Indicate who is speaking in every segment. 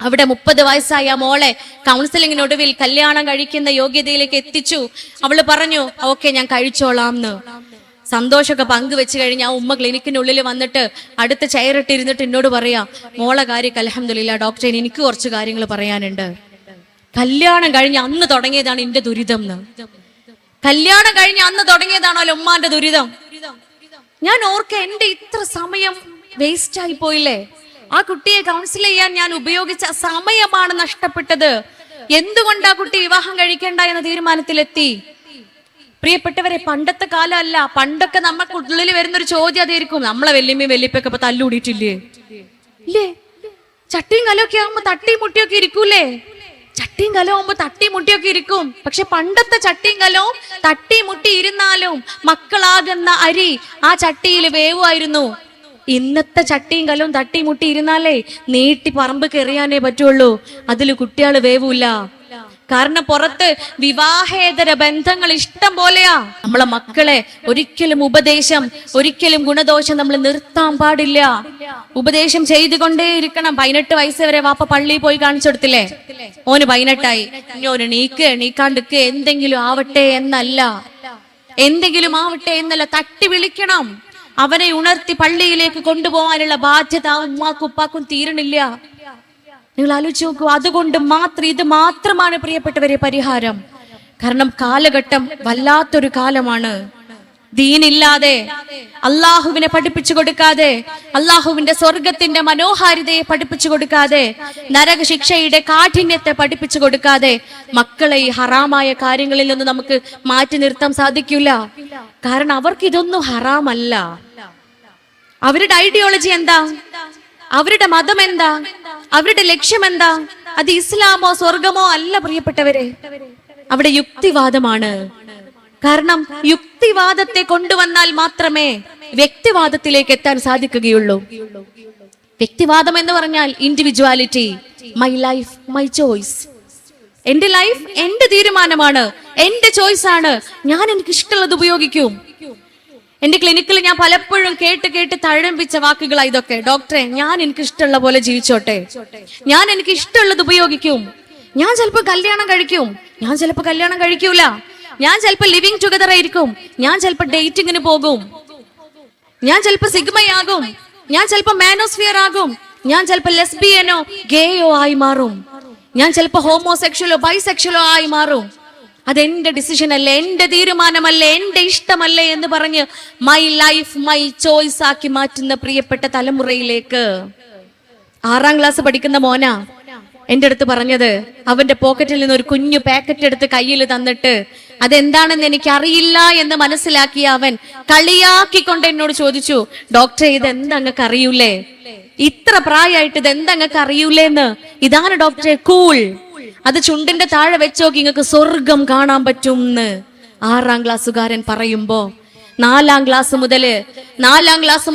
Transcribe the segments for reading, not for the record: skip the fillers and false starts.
Speaker 1: അവിടെ 30 വയസ്സായ മോളെ കൗൺസിലിങ്ങിനൊടുവിൽ കല്യാണം കഴിക്കുന്ന യോഗ്യതയിലേക്ക് എത്തിച്ചു. അവള് പറഞ്ഞു ഓക്കെ ഞാൻ കഴിച്ചോളാംന്ന്. സന്തോഷമൊക്കെ പങ്കുവെച്ച് കഴിഞ്ഞ് ആ ഉമ്മ ക്ലിനിക്കിനുള്ളിൽ വന്നിട്ട് അടുത്ത ചെയറിട്ടിരുന്നിട്ട് എന്നോട് പറയാ, മോളെ കാര്യം അൽഹംദുലില്ലാ ഡോക്ടറെ, എനിക്ക് കുറച്ച് കാര്യങ്ങൾ പറയാനുണ്ട്. കല്യാണം കഴിഞ്ഞ് അന്ന് തുടങ്ങിയതാണ് എന്റെ ദുരിതം എന്ന്. കല്യാണം കഴിഞ്ഞ് അന്ന് തുടങ്ങിയതാണല്ലോ ഉമ്മാന്റെ ദുരിതം. ഞാൻ ഓർക്ക എന്റെ ഇത്ര സമയം വേസ്റ്റ് ആയി പോയില്ലേ. ആ കുട്ടിയെ കൗൺസിൽ ചെയ്യാൻ ഞാൻ ഉപയോഗിച്ച സമയമാണ് നഷ്ടപ്പെട്ടത്. എന്തുകൊണ്ട് ആ കുട്ടി വിവാഹം കഴിക്കേണ്ട എന്ന തീരുമാനത്തിലെത്തി? പ്രിയപ്പെട്ടവരെ, പണ്ടത്തെ കാലമല്ല. പണ്ടൊക്കെ നമുക്കുള്ളിൽ വരുന്നൊരു ചോദ്യം അതായിരിക്കും, നമ്മളെ വല്യമ്മയും വല്യപ്പൊക്കെ ഇപ്പൊ തല്ലുകൂടിയിട്ടില്ലേ ഇല്ലേ? ചട്ടിയും കലമൊക്കെ ആകുമ്പോ തട്ടിയും മുട്ടിയൊക്കെ ഇരിക്കൂലേ? ചട്ടിയും കലവും ആകുമ്പോ തട്ടി മുട്ടിയൊക്കെ ഇരിക്കും. പക്ഷെ പണ്ടത്തെ ചട്ടിയും കലവും തട്ടി മുട്ടി ഇരുന്നാലും മക്കളാകുന്ന അരി ആ ചട്ടിയിൽ വേവുമായിരുന്നു. ഇന്നത്തെ ചട്ടിയും കലവും തട്ടി മുട്ടി ഇരുന്നാലേ നീട്ടി പറമ്പ് കെറിയാനേ പറ്റുള്ളൂ. അതില് കുട്ടികള് വേവൂല. കാരണം പുറത്ത് വിവാഹേതര ബന്ധങ്ങൾ ഇഷ്ടം പോലെയാ. നമ്മളെ മക്കളെ ഒരിക്കലും ഉപദേശം, ഒരിക്കലും ഗുണദോഷം നമ്മൾ നിർത്താൻ പാടില്ല. ഉപദേശം ചെയ്തുകൊണ്ടേ ഇരിക്കണം. 18 വയസ്സ് വരെ വാപ്പ പള്ളിയിൽ പോയി കാണിച്ചു കൊടുത്തില്ലേ? ഓന് 18ആയി, ഇഞ്ഞോന് നീക്കാണ്ടിക്ക് എന്തെങ്കിലും ആവട്ടെ എന്നല്ല, എന്തെങ്കിലും ആവട്ടെ എന്നല്ല, തട്ടി വിളിക്കണം. അവനെ ഉണർത്തി പള്ളിയിലേക്ക് കൊണ്ടുപോകാനുള്ള ബാധ്യത ഉമ്മാക്കും ഉപ്പാക്കും തീരണില്ല. നിങ്ങൾ ആലോചിച്ച് നോക്കൂ. അതുകൊണ്ട് മാത്രം, ഇത് മാത്രമാണ് പ്രിയപ്പെട്ടവരെ പരിഹാരം. കാരണം കാലഘട്ടം വല്ലാത്തൊരു കാലമാണ്. ദീനില്ലാതെ, അള്ളാഹുവിനെ പഠിപ്പിച്ചു കൊടുക്കാതെ, അള്ളാഹുവിന്റെ സ്വർഗത്തിന്റെ മനോഹാരിതയെ പഠിപ്പിച്ചു കൊടുക്കാതെ, നരക ശിക്ഷയുടെ കാഠിന്യത്തെ പഠിപ്പിച്ചു കൊടുക്കാതെ മക്കളെ ഈ ഹറാമായ കാര്യങ്ങളിൽ നിന്ന് നമുക്ക് മാറ്റി നിർത്താൻ സാധിക്കില്ല. കാരണം അവർക്ക് ഇതൊന്നും ഹറാമല്ല. അവരുടെ ഐഡിയോളജി എന്താ? അവരുടെ മതം എന്താ? അവരുടെ ലക്ഷ്യം എന്താ? അത് ഇസ്ലാമോ സ്വർഗമോ അല്ല പ്രിയപ്പെട്ടവരെ. അവിടെ യുക്തിവാദമാണ്. കാരണം യുക്തിവാദത്തെ കൊണ്ടുവന്നാൽ മാത്രമേ വ്യക്തിവാദത്തിലേക്ക് എത്താൻ സാധിക്കുകയുള്ളൂ. വ്യക്തിവാദം എന്ന് പറഞ്ഞാൽ individuality, my life my choice. എന്റെ ലൈഫ് എന്റെ തീരുമാനമാണ്, എന്റെ ചോയ്സ് ആണ്. ഞാൻ എനിക്ക് ഇഷ്ടമുള്ളത് ഉപയോഗിക്കും. എന്റെ ക്ലിനിക്കിൽ ഞാൻ പലപ്പോഴും കേട്ട് തഴമ്പിച്ച വാക്കുകളാ ഇതൊക്കെ. ഡോക്ടറെ, ഞാൻ എനിക്ക് ഇഷ്ടമുള്ള പോലെ ജീവിച്ചോട്ടെ, ഞാൻ എനിക്ക് ഇഷ്ടമുള്ളത് ഉപയോഗിക്കും. ഞാൻ ചിലപ്പോ കല്യാണം കഴിക്കും, ഞാൻ ചിലപ്പോ കല്യാണം കഴിക്കൂല. ഞാൻ ചിലപ്പോ ലിവിങ് ടുഗദർ ആയിരിക്കും, ഞാൻ ചിലപ്പോ ഡേറ്റിങ്ങിന് പോകും. ഞാൻ ചിലപ്പോ സിഗ്മയാകും, ഞാൻ ചിലപ്പോ മാനോസ്ഫിയർ ആകും. ഞാൻ ചിലപ്പോ ലെസ്ബിയനോ ഗേയോ ആയി മാറും. ഞാൻ ചിലപ്പോ ഹോമോസെക്ഷലോ ബൈസെക്ഷലോ ആയി മാറും. അതെന്റെ ഡിസിഷൻ അല്ലേ, എന്റെ തീരുമാനമല്ലേ, എന്റെ ഇഷ്ടമല്ലേ എന്ന് പറഞ്ഞ് മൈ ലൈഫ് മൈ ചോയ്സ് ആക്കി മാറ്റുന്ന പ്രിയപ്പെട്ട തലമുറയിലേക്ക് 6ാം ക്ലാസ് പഠിക്കുന്ന മോനാ എന്റെ അടുത്ത് പറഞ്ഞത്. അവന്റെ പോക്കറ്റിൽ നിന്ന് ഒരു കുഞ്ഞു പാക്കറ്റ് എടുത്ത് കയ്യിൽ തന്നിട്ട് അതെന്താണെന്ന് എനിക്ക് അറിയില്ല എന്ന് മനസ്സിലാക്കിയ അവൻ കളിയാക്കിക്കൊണ്ട് എന്നോട് ചോദിച്ചു, ഡോക്ടറെ ഇതെന്താ അങ്ങക്ക് അറിയൂലേ? ഇത്ര പ്രായമായിട്ട് ഇതെന്താ അങ്ങക്ക് അറിയൂലേന്ന്? ഇതാണ് ഡോക്ടറെ കൂൾ. അത് ചുണ്ടിന്റെ താഴെ വെച്ചോക്കി നിങ്ങൾക്ക് സ്വർഗം കാണാൻ പറ്റും എന്ന് 6ാം ക്ലാസ്സുകാരൻ പറയുമ്പോ 4ാം ക്ലാസ്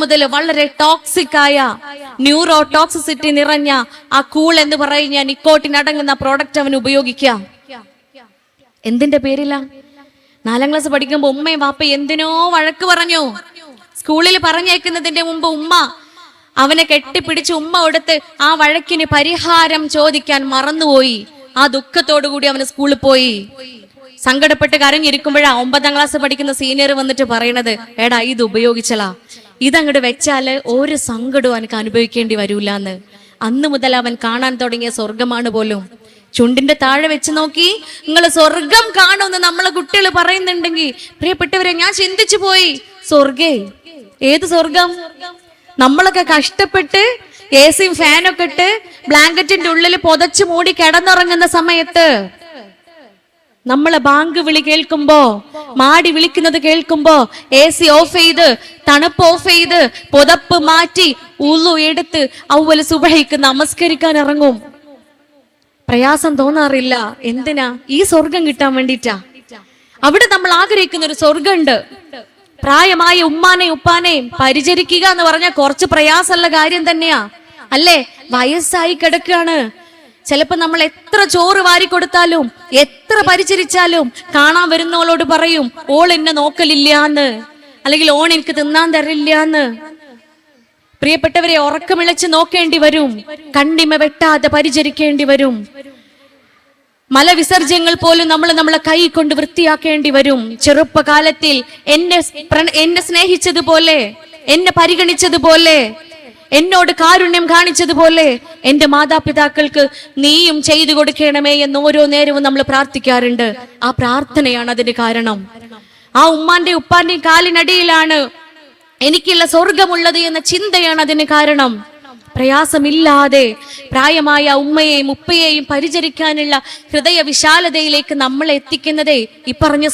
Speaker 1: മുതല് വളരെ ടോക്സിക് ആയ ന്യൂറോ ടോക്സിസിറ്റി നിറഞ്ഞ ആ കൂൾ എന്ന് പറയുന്ന നിക്കോട്ടിൻ അടങ്ങുന്ന പ്രോഡക്റ്റ് അവൻ ഉപയോഗിക്കാം. എന്തിന്റെ പേരില? 4ാം ക്ലാസ് പഠിക്കുമ്പോ ഉമ്മയും വാപ്പയും എന്തിനോ വഴക്ക് പറഞ്ഞു. സ്കൂളിൽ പറഞ്ഞേക്കുന്നതിന്റെ മുമ്പ് ഉമ്മ അവനെ കെട്ടിപ്പിടിച്ച് ഉമ്മ കൊടുത്ത് ആ വഴക്കിന് പരിഹാരം ചോദിക്കാൻ മറന്നുപോയി. ആ ദുഃഖത്തോടുകൂടി അവന് സ്കൂളിൽ പോയി. സങ്കടപ്പെട്ട് കരഞ്ഞിരിക്കുമ്പോഴാ 9ാം ക്ലാസ് പഠിക്കുന്ന സീനിയർ വന്നിട്ട് പറയണത്, എടാ ഇത് ഉപയോഗിച്ചലാ, ഇതങ്ങോട്ട് വെച്ചാല് ഒരു സങ്കടവും എനിക്ക് അനുഭവിക്കേണ്ടി വരൂലെന്ന്. അന്ന് മുതൽ അവൻ കാണാൻ തുടങ്ങിയ സ്വർഗമാണ് പോലും. ചുണ്ടിന്റെ താഴെ വെച്ച് നോക്കി നിങ്ങൾ സ്വർഗം കാണുമെന്ന് നമ്മളെ കുട്ടികൾ പറയുന്നുണ്ടെങ്കിൽ പ്രിയപ്പെട്ടവരെ, ഞാൻ ചിന്തിച്ചു പോയി, സ്വർഗേ ഏത് സ്വർഗം? നമ്മളൊക്കെ കഷ്ടപ്പെട്ട് എസിയും ഫാനൊക്കെ ഇട്ട് ബ്ലാങ്കറ്റിന്റെ ഉള്ളിൽ പുതച്ചു മൂടി കിടന്നുറങ്ങുന്ന സമയത്ത് നമ്മളെ ബാങ്ക് വിളി കേൾക്കുമ്പോ, മാടി വിളിക്കുന്നത് കേൾക്കുമ്പോ AC ഓഫ് ചെയ്ത്, തണുപ്പ് ഓഫ് ചെയ്ത്, പുതപ്പ് മാറ്റി, ഉളു എടുത്ത് അവല് സുബഹിക്ക് നമസ്കരിക്കാൻ ഇറങ്ങും. പ്രയാസം തോന്നാറില്ല. എന്തിനാ? ഈ സ്വർഗം കിട്ടാൻ വേണ്ടിട്ടാ. അവിടെ നമ്മൾ ആഗ്രഹിക്കുന്ന ഒരു സ്വർഗമുണ്ട്. പ്രായമായ ഉമ്മാനെയും ഉപ്പാനെയും പരിചരിക്കുക എന്ന് പറഞ്ഞാൽ കുറച്ച് പ്രയാസമുള്ള കാര്യം തന്നെയാ അല്ലേ? വയസ്സായി കിടക്കുകയാണ്. ചിലപ്പോ നമ്മൾ എത്ര ചോറ് വാരി കൊടുത്താലും എത്ര പരിചരിച്ചാലും കാണാൻ വരുന്നവളോട് പറയും, ഓൾ എന്നെ നോക്കലില്ലാന്ന്, അല്ലെങ്കിൽ ഓൺ എനിക്ക് തിന്നാൻ തരില്ലാന്ന്. പ്രിയപ്പെട്ടവരെ, ഉറക്കമിളച്ച് നോക്കേണ്ടി വരും, കണ്ണിമ വെട്ടാതെ പരിചരിക്കേണ്ടി വരും. മലവിസർജ്യങ്ങൾ പോലും നമ്മളെ കൈ കൊണ്ട് വൃത്തിയാക്കേണ്ടി വരും. ചെറുപ്പകാലത്തിൽ എന്നെ സ്നേഹിച്ചതുപോലെ, എന്നെ പരിഗണിച്ചതുപോലെ, എന്നോട് കാരുണ്യം കാണിച്ചതുപോലെ എന്റെ മാതാപിതാക്കൾക്ക് നീയും ചെയ്തു കൊടുക്കണമേ എന്ന് ഓരോ നേരവും നമ്മൾ പ്രാർത്ഥിക്കാറുണ്ട്. ആ പ്രാർത്ഥനയാണ് അതിന് കാരണം. ആ ഉമ്മാന്റെ ഉപ്പാന്റെയും കാലിനടിയിലാണ് എനിക്കുള്ള സ്വർഗമുള്ളത് എന്ന ചിന്തയാണ് അതിന് കാരണം. പ്രയാസമില്ലാതെ പ്രായമായ ഉമ്മയെയും ഉപ്പയെയും പരിചരിക്കാനുള്ള ഹൃദയ വിശാലതയിലേക്ക് നമ്മളെ എത്തിക്കുന്നതേ ഈ പറഞ്ഞ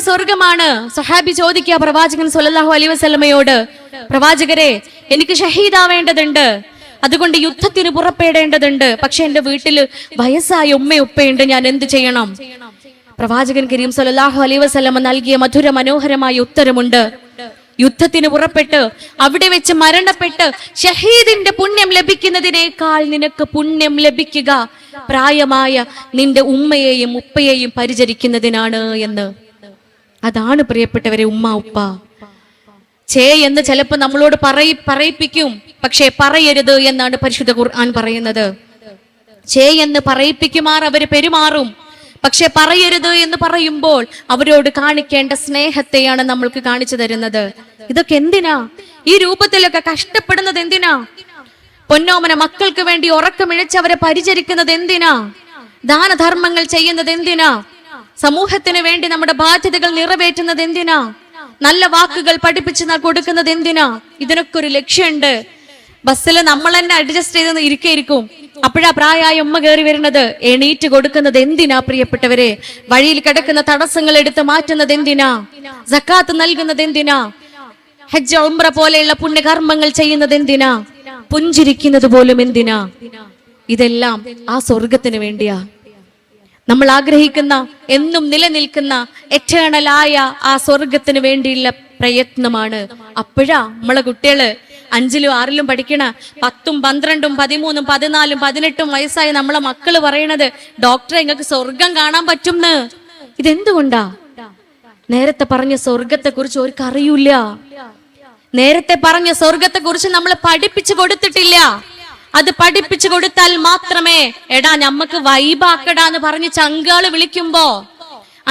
Speaker 1: സ്വർഗമാണ്. സഹാബി ചോദിക്കുക പ്രവാചകൻ സ്വല്ലല്ലാഹു അലൈഹി വസല്ലമയോട്, പ്രവാചകരെ, എനിക്ക് ഷഹീദാവേണ്ടതുണ്ട്, അതുകൊണ്ട് യുദ്ധത്തിന് പുറപ്പെടേണ്ടതുണ്ട്. പക്ഷെ എന്റെ വീട്ടിൽ വയസ്സായ ഉമ്മയുപ്പയുണ്ട്, ഞാൻ എന്ത് ചെയ്യണം? പ്രവാചകൻ കരീം സ്വല്ലല്ലാഹു അലൈഹി വസല്ലമ നൽകിയ മധുര മനോഹരമായ ഉത്തരമുണ്ട്. യുദ്ധത്തിന് പുറപ്പെട്ട് അവിടെ വെച്ച് മരണപ്പെട്ട് ഷഹീദിന്റെ പുണ്യം ലഭിക്കുന്നതിനേക്കാൾ നിനക്ക് പുണ്യം ലഭിക്കുക പ്രായമായ നിന്റെ ഉമ്മയെയും ഉപ്പയെയും പരിചരിക്കുന്നതിനാണ് എന്ന്. അതാണ് പ്രിയപ്പെട്ടവരെ ഉമ്മ ഉപ്പ. എന്ന് ചിലപ്പോ നമ്മളോട് പറയിപ്പിക്കും, പക്ഷെ പറയരുത് എന്നാണ് പരിശുദ്ധ ഖുർആൻ പറയുന്നത്. എന്ന് പറയിപ്പിക്കുമാർ അവര് പെരുമാറും, പക്ഷെ പറയരുത് എന്ന് പറയുമ്പോൾ അവരോട് കാണിക്കേണ്ട സ്നേഹത്തെയാണ് നമ്മൾക്ക് കാണിച്ചു തരുന്നത്. ഇതൊക്കെ എന്തിനാ? ഈ രൂപത്തിലൊക്കെ കഷ്ടപ്പെടുന്നത് എന്തിനാ? പൊന്നോമന മക്കൾക്ക് വേണ്ടി ഉറക്കമിഴച്ച് അവരെ പരിചരിക്കുന്നത് എന്തിനാ? ദാനധർമ്മങ്ങൾ ചെയ്യുന്നത് എന്തിനാ? സമൂഹത്തിന് വേണ്ടി നമ്മുടെ ബാധ്യതകൾ നിറവേറ്റുന്നത് എന്തിനാ? നല്ല വാക്കുകൾ പഠിപ്പിച്ച് കൊടുക്കുന്നത് എന്തിനാ? ഇതിനൊക്കെ ഒരു ലക്ഷ്യമുണ്ട്. ബസ്സിൽ നമ്മൾ തന്നെ അഡ്ജസ്റ്റ് ചെയ്ത് ഇരിക്കും. അപ്പോഴാ പ്രായമായ ഉമ്മ കയറി വരുന്നത്. എണീറ്റ് കൊടുക്കുന്നത് എന്തിനാ പ്രിയപ്പെട്ടവരെ? വഴിയിൽ കിടക്കുന്ന തടസ്സങ്ങൾ എടുത്ത് മാറ്റുന്നത് എന്തിനാ? സക്കാത്ത് നൽകുന്നത് എന്തിനാ? ഹജ്ജ് ഉംറ പോലെയുള്ള പുണ്യകർമ്മങ്ങൾ ചെയ്യുന്നത് എന്തിനാ? പുഞ്ചിരിക്കുന്നത് പോലും എന്തിനാ? ഇതെല്ലാം ആ സ്വർഗത്തിന് വേണ്ടിയാ. നമ്മൾ ആഗ്രഹിക്കുന്ന, എന്നും നിലനിൽക്കുന്ന എറ്റേണലായ ആ സ്വർഗത്തിന് വേണ്ടിയുള്ള പ്രയത്നമാണ്. അപ്പോഴാ നമ്മളെ കുട്ടികള് 5ലും 6ലും പഠിക്കണ 10ഉം 12ഉം 13ഉം 14ഉം 18ഉം വയസ്സായ നമ്മളെ മക്കള് പറയണത്, ഡോക്ടറെ നിങ്ങൾക്ക് സ്വർഗം കാണാൻ പറ്റുംന്ന്. ഇതെന്തുകൊണ്ടാ? നേരത്തെ പറഞ്ഞ സ്വർഗത്തെ കുറിച്ച് അവർക്ക് അറിയില്ല. നേരത്തെ പറഞ്ഞ സ്വർഗത്തെ കുറിച്ച് നമ്മൾ പഠിപ്പിച്ചു കൊടുത്തിട്ടില്ല. അത് പഠിപ്പിച്ചു കൊടുത്താൽ മാത്രമേ, എടാ ഞമ്മക്ക് വൈബാക്കടാന്ന് പറഞ്ഞ് ചങ്കുകള് വിളിക്കുമ്പോ,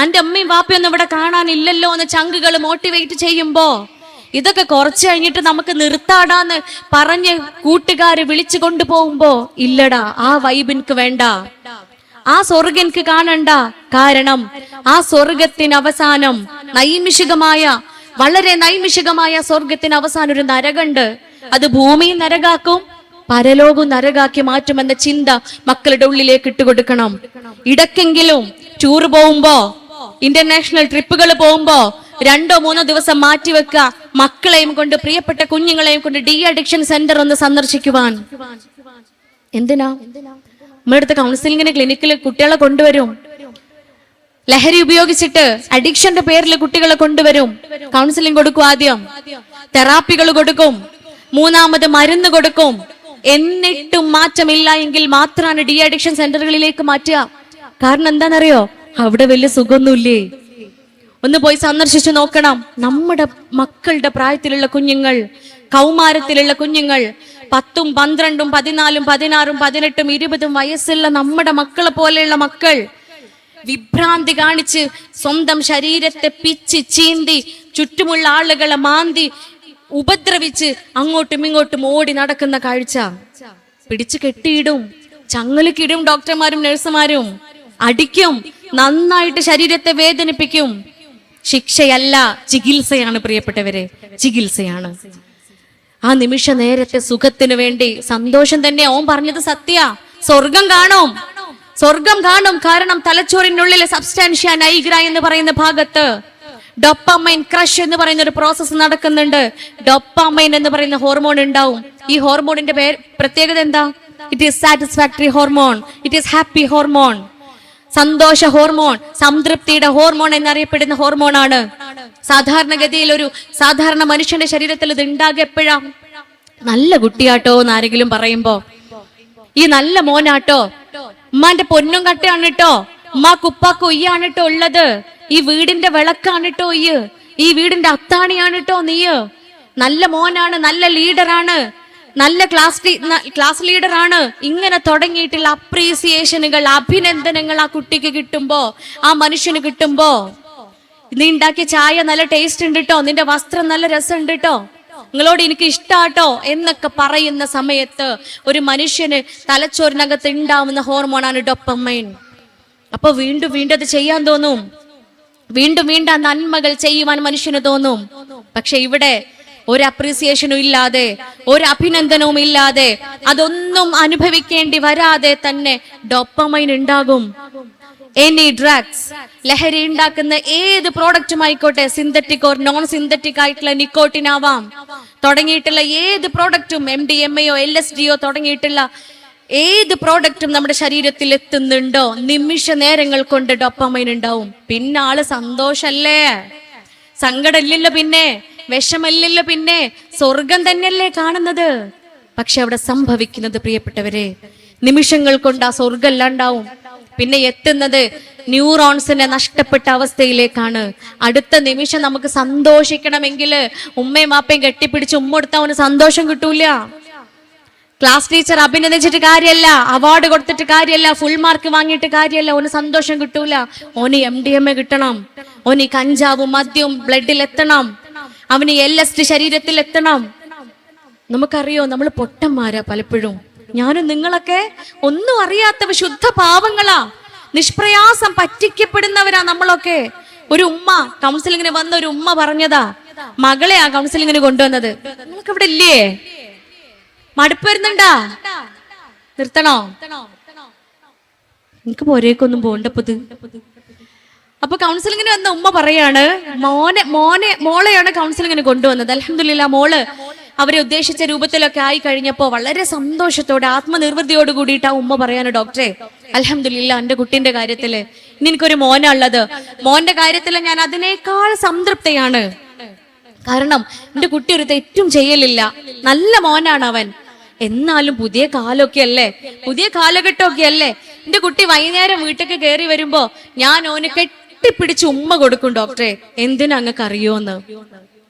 Speaker 1: അന്റെ അമ്മയും വാപ്പയൊന്നും ഇവിടെ കാണാനില്ലല്ലോ എന്ന് ചങ്കുകൾ മോട്ടിവേറ്റ് ചെയ്യുമ്പോ, ഇതൊക്കെ കുറച്ച് കഴിഞ്ഞിട്ട് നമുക്ക് നിർത്താടാന്ന് പറഞ്ഞ് കൂട്ടുകാര് വിളിച്ചു കൊണ്ടുപോകുമ്പോ, ഇല്ലടാ ആ വൈബ് എനിക്ക് വേണ്ട, ആ സ്വർഗം എനിക്ക് കാണണ്ട. കാരണം ആ സ്വർഗത്തിന് അവസാനം വളരെ നൈമിഷികമായ സ്വർഗത്തിന് അവസാനം ഒരു നരകമുണ്ട്. അത് ഭൂമിയും നരകാക്കും, പരലോകവും നരകാക്കി മാറ്റുമെന്ന ചിന്ത മക്കളുടെ ഉള്ളിലേക്ക് ഇട്ടുകൊടുക്കണം. ഇടയ്ക്കെങ്കിലും ടൂർ പോകുമ്പോ, ഇന്റർനാഷണൽ ട്രിപ്പുകൾ പോകുമ്പോ 2-3 ദിവസം മാറ്റിവെക്കുക, മക്കളെയും കൊണ്ട്, പ്രിയപ്പെട്ട കുഞ്ഞുങ്ങളെയും കൊണ്ട് ഡി അഡിക്ഷൻ സെന്റർ ഒന്ന് സന്ദർശിക്കുവാൻ. എന്തിനാ? നമ്മുടെ അടുത്ത് കൗൺസിലിങ്ങിന് ക്ലിനിക്കിൽ കുട്ടികളെ കൊണ്ടുവരും. ലഹരി ഉപയോഗിച്ചിട്ട് അഡിക്ഷന്റെ പേരിൽ കുട്ടികളെ കൊണ്ടുവരും. കൗൺസിലിംഗ് കൊടുക്കും, ആദ്യം തെറാപ്പികൾ കൊടുക്കും, 3ാമത് മരുന്ന് കൊടുക്കും. എന്നിട്ടും മാറ്റമില്ല എങ്കിൽ മാത്രമാണ് ഡി അഡിക്ഷൻ സെന്ററുകളിലേക്ക് മാറ്റുക. കാരണം എന്താണെന്നറിയോ? അവിടെ വലിയ സുഖമൊന്നുമില്ലേ? ഒന്ന് പോയി സന്ദർശിച്ചു നോക്കണം. നമ്മുടെ മക്കളുടെ പ്രായത്തിലുള്ള കുഞ്ഞുങ്ങൾ, കൗമാരത്തിലുള്ള കുഞ്ഞുങ്ങൾ, 10ഉം 12ഉം 14ഉം 16ഉം 18ഉം 20ഉം വയസ്സുള്ള നമ്മുടെ മക്കളെ പോലെയുള്ള മക്കൾ വിഭ്രാന്തി കാണിച്ച് സ്വന്തം ശരീരത്തെ പിച്ച് ചീന്തി ചുറ്റുമുള്ള ആളുകളെ മാന്തി ഉപദ്രവിച്ച് അങ്ങോട്ടും ഇങ്ങോട്ടും ഓടി നടക്കുന്ന കാഴ്ച. പിടിച്ചു കെട്ടിയിടും, ചങ്ങലക്കിടും, ഡോക്ടർമാരും നഴ്സുമാരും അടിക്കും, നന്നായിട്ട് ശരീരത്തെ വേദനിപ്പിക്കും. ശിക്ഷയല്ല, ചികിത്സയാണ് പ്രിയപ്പെട്ടവരെ, ചികിത്സയാണ്. ആ നിമിഷ നേരത്തെ സുഖത്തിന് വേണ്ടി, സന്തോഷം തന്നെ. ഓൻ പറഞ്ഞത് സത്യ, സ്വർഗം കാണും. കാരണം തലച്ചോറിനുള്ളിലെ സബ്സ്റ്റാൻഷ്യ നൈഗ്ര എന്ന് പറയുന്ന ഭാഗത്ത് ഡോപ്പാമൈൻ ക്രഷ് എന്ന് പറയുന്ന ഒരു പ്രോസസ്സ് നടക്കുന്നുണ്ട്. ഡോപ്പാമൈൻ എന്ന് പറയുന്ന ഹോർമോൺ ഉണ്ടാവും. ഈ ഹോർമോണിന്റെ പ്രത്യേകത എന്താ? It is satisfactory hormone, it is happy hormone, സന്തോഷ ഹോർമോൺ, സംതൃപ്തിയുടെ ഹോർമോൺ എന്നറിയപ്പെടുന്ന ഹോർമോണാണ്. സാധാരണഗതിയിൽ ഒരു സാധാരണ മനുഷ്യന്റെ ശരീരത്തിൽ ഇത് ഉണ്ടാകുക എപ്പോഴാ? നല്ല കുട്ടിയാട്ടോ എന്ന് ആരെങ്കിലും പറയുമ്പോ, ഈ നല്ല മോനാട്ടോ, ഉമ്മാന്റെ പൊന്നും കട്ടയാണ് കേട്ടോ, ഉമ്മാക്ക് ഉപ്പാക്ക് ഉയ്യാണ് കേട്ടോ ഉള്ളത്, ഈ വീടിന്റെ വിളക്കാണ് കേട്ടോ ഈ വീടിന്റെ അത്താണിയാണ് കേട്ടോ നീ, നല്ല മോനാണ്, നല്ല ലീഡറാണ്, നല്ല ക്ലാസ് ലീഡറാണ്, ഇങ്ങനെ തുടങ്ങിയിട്ടുള്ള അപ്രീസിയേഷനുകൾ, അഭിനന്ദനങ്ങൾ ആ കുട്ടിക്ക് കിട്ടുമ്പോ, ആ മനുഷ്യന് കിട്ടുമ്പോ, നീ ഉണ്ടാക്കിയ ചായ നല്ല ടേസ്റ്റ് ഉണ്ട് കേട്ടോ, നിന്റെ വസ്ത്രം നല്ല രസമുണ്ട് കേട്ടോ, നിങ്ങളോട് എനിക്ക് ഇഷ്ടാട്ടോ എന്നൊക്കെ പറയുന്ന സമയത്ത് ഒരു മനുഷ്യന് തലച്ചോറിനകത്ത് ഉണ്ടാവുന്ന ഹോർമോണാണ് ഡോപ്പമൈൻ. അപ്പൊ വീണ്ടും വീണ്ടും അത് ചെയ്യാൻ തോന്നും, വീണ്ടും വീണ്ടും ആ നന്മകൾ ചെയ്യുവാൻ മനുഷ്യന് തോന്നും. പക്ഷെ ഇവിടെ ഒരു അപ്രീസിയേഷനും ഇല്ലാതെ, ഒരു അഭിനന്ദനവും ഇല്ലാതെ, അതൊന്നും അനുഭവിക്കേണ്ടി വരാതെ തന്നെ ഡോപ്പമൈൻ ഉണ്ടാകും. എനി ഡ്രഗ്സ്, ലഹരി ഉണ്ടാക്കുന്ന ഏത് പ്രോഡക്റ്റും ആയിക്കോട്ടെ, സിന്തറ്റിക് ഓർ നോൺ സിന്തറ്റിക് ആയിട്ടുള്ള നിക്കോട്ടിൻ ആവാം, തുടങ്ങിയിട്ടുള്ള ഏത് പ്രോഡക്റ്റും, MDMA LSD തുടങ്ങിയിട്ടുള്ള ഏത് പ്രോഡക്റ്റും നമ്മുടെ ശരീരത്തിൽ എത്തുന്നുണ്ടോ, നിമിഷ നേരങ്ങൾ കൊണ്ട് ഡോപ്പമൈൻ ഉണ്ടാവും. പിന്നെ ആള് സന്തോഷല്ലേ, സങ്കടമില്ലല്ലോ, പിന്നെ വിഷമല്ലല്ലോ, പിന്നെ സ്വർഗം തന്നെയല്ലേ കാണുന്നത്. പക്ഷെ അവിടെ സംഭവിക്കുന്നത് പ്രിയപ്പെട്ടവരെ, നിമിഷങ്ങൾ കൊണ്ട് ആ സ്വർഗം അല്ലാണ്ടാവും. പിന്നെ എത്തുന്നത് ന്യൂറോൺസിന്റെ നഷ്ടപ്പെട്ട അവസ്ഥയിലേക്കാണ്. അടുത്ത നിമിഷം നമുക്ക് സന്തോഷിക്കണമെങ്കിൽ ഉമ്മയും വാപ്പയും കെട്ടിപ്പിടിച്ച് ഉമ്മ കൊടുത്താൽ അവന് സന്തോഷം കിട്ടൂല. ക്ലാസ് ടീച്ചർ അഭിനന്ദിച്ചിട്ട് കാര്യമല്ല, അവാർഡ് കൊടുത്തിട്ട് കാര്യമല്ല, ഫുൾ മാർക്ക് വാങ്ങിയിട്ട് കാര്യമല്ല, ഓന് സന്തോഷം കിട്ടൂല. ഓന് MDMA കിട്ടണം, ഓന് കഞ്ചാവും മദ്യവും ബ്ലഡിൽ എത്തണം, അവന് LSD ശരീരത്തിൽ എത്തണം. നമുക്കറിയോ, നമ്മൾ പൊട്ടന്മാരാ പലപ്പോഴും. ഞാനും നിങ്ങളൊക്കെ ഒന്നും അറിയാത്തവ, ശുദ്ധ പാവങ്ങളാ, നിഷ്പ്രയാസം പറ്റിക്കപ്പെടുന്നവരാ നമ്മളൊക്കെ. ഒരു ഉമ്മ കൗൺസിലിങ്ങിന് വന്ന ഒരു ഉമ്മ പറഞ്ഞതാ, മകളെ ആ കൗൺസിലിങ്ങിന് കൊണ്ടുവന്നത്. നിങ്ങൾക്ക് ഇവിടെ ഇല്ലേ? മടുപ്പ് വരുന്നുണ്ടാ? നിർത്തണോ? എനിക്ക് പോരേക്കൊന്നും പോണ്ടപ്പത്. അപ്പൊ കൗൺസിലിങ്ങിന് വന്ന ഉമ്മ പറയാണ്, മോളെയാണ് കൗൺസിലിങ്ങിന് കൊണ്ടുവന്നത്. അൽഹംദുലില്ലാ, മോള് അവരെ ഉദ്ദേശിച്ച രൂപത്തിലൊക്കെ ആയി കഴിഞ്ഞപ്പോ വളരെ സന്തോഷത്തോടെ, ആത്മനിർവൃതിയോട് കൂടിയിട്ട് ആ ഉമ്മ പറയാണ്, ഡോക്ടറെ അൽഹംദുലില്ലാ, എന്റെ കുട്ടിന്റെ കാര്യത്തില് ഇനി എനിക്കൊരു മോനാ ഉള്ളത്, മോന്റെ കാര്യത്തില് ഞാൻ അതിനേക്കാൾ സംതൃപ്തയാണ്. കാരണം എന്റെ കുട്ടി ഒരു തെറ്റും ചെയ്യലില്ല, നല്ല മോനാണ് അവൻ. എന്നാലും പുതിയ കാലമൊക്കെ അല്ലേ, പുതിയ കാലഘട്ടമൊക്കെ അല്ലേ, എന്റെ കുട്ടി വൈകുന്നേരം വീട്ടിലേക്ക് കയറി വരുമ്പോ ഞാൻ ഓന് കെട്ടിപ്പിടിച്ച് ഉമ്മ കൊടുക്കും. ഡോക്ടറെ എന്തിനാ അങ്ങക്ക് അറിയോന്ന്?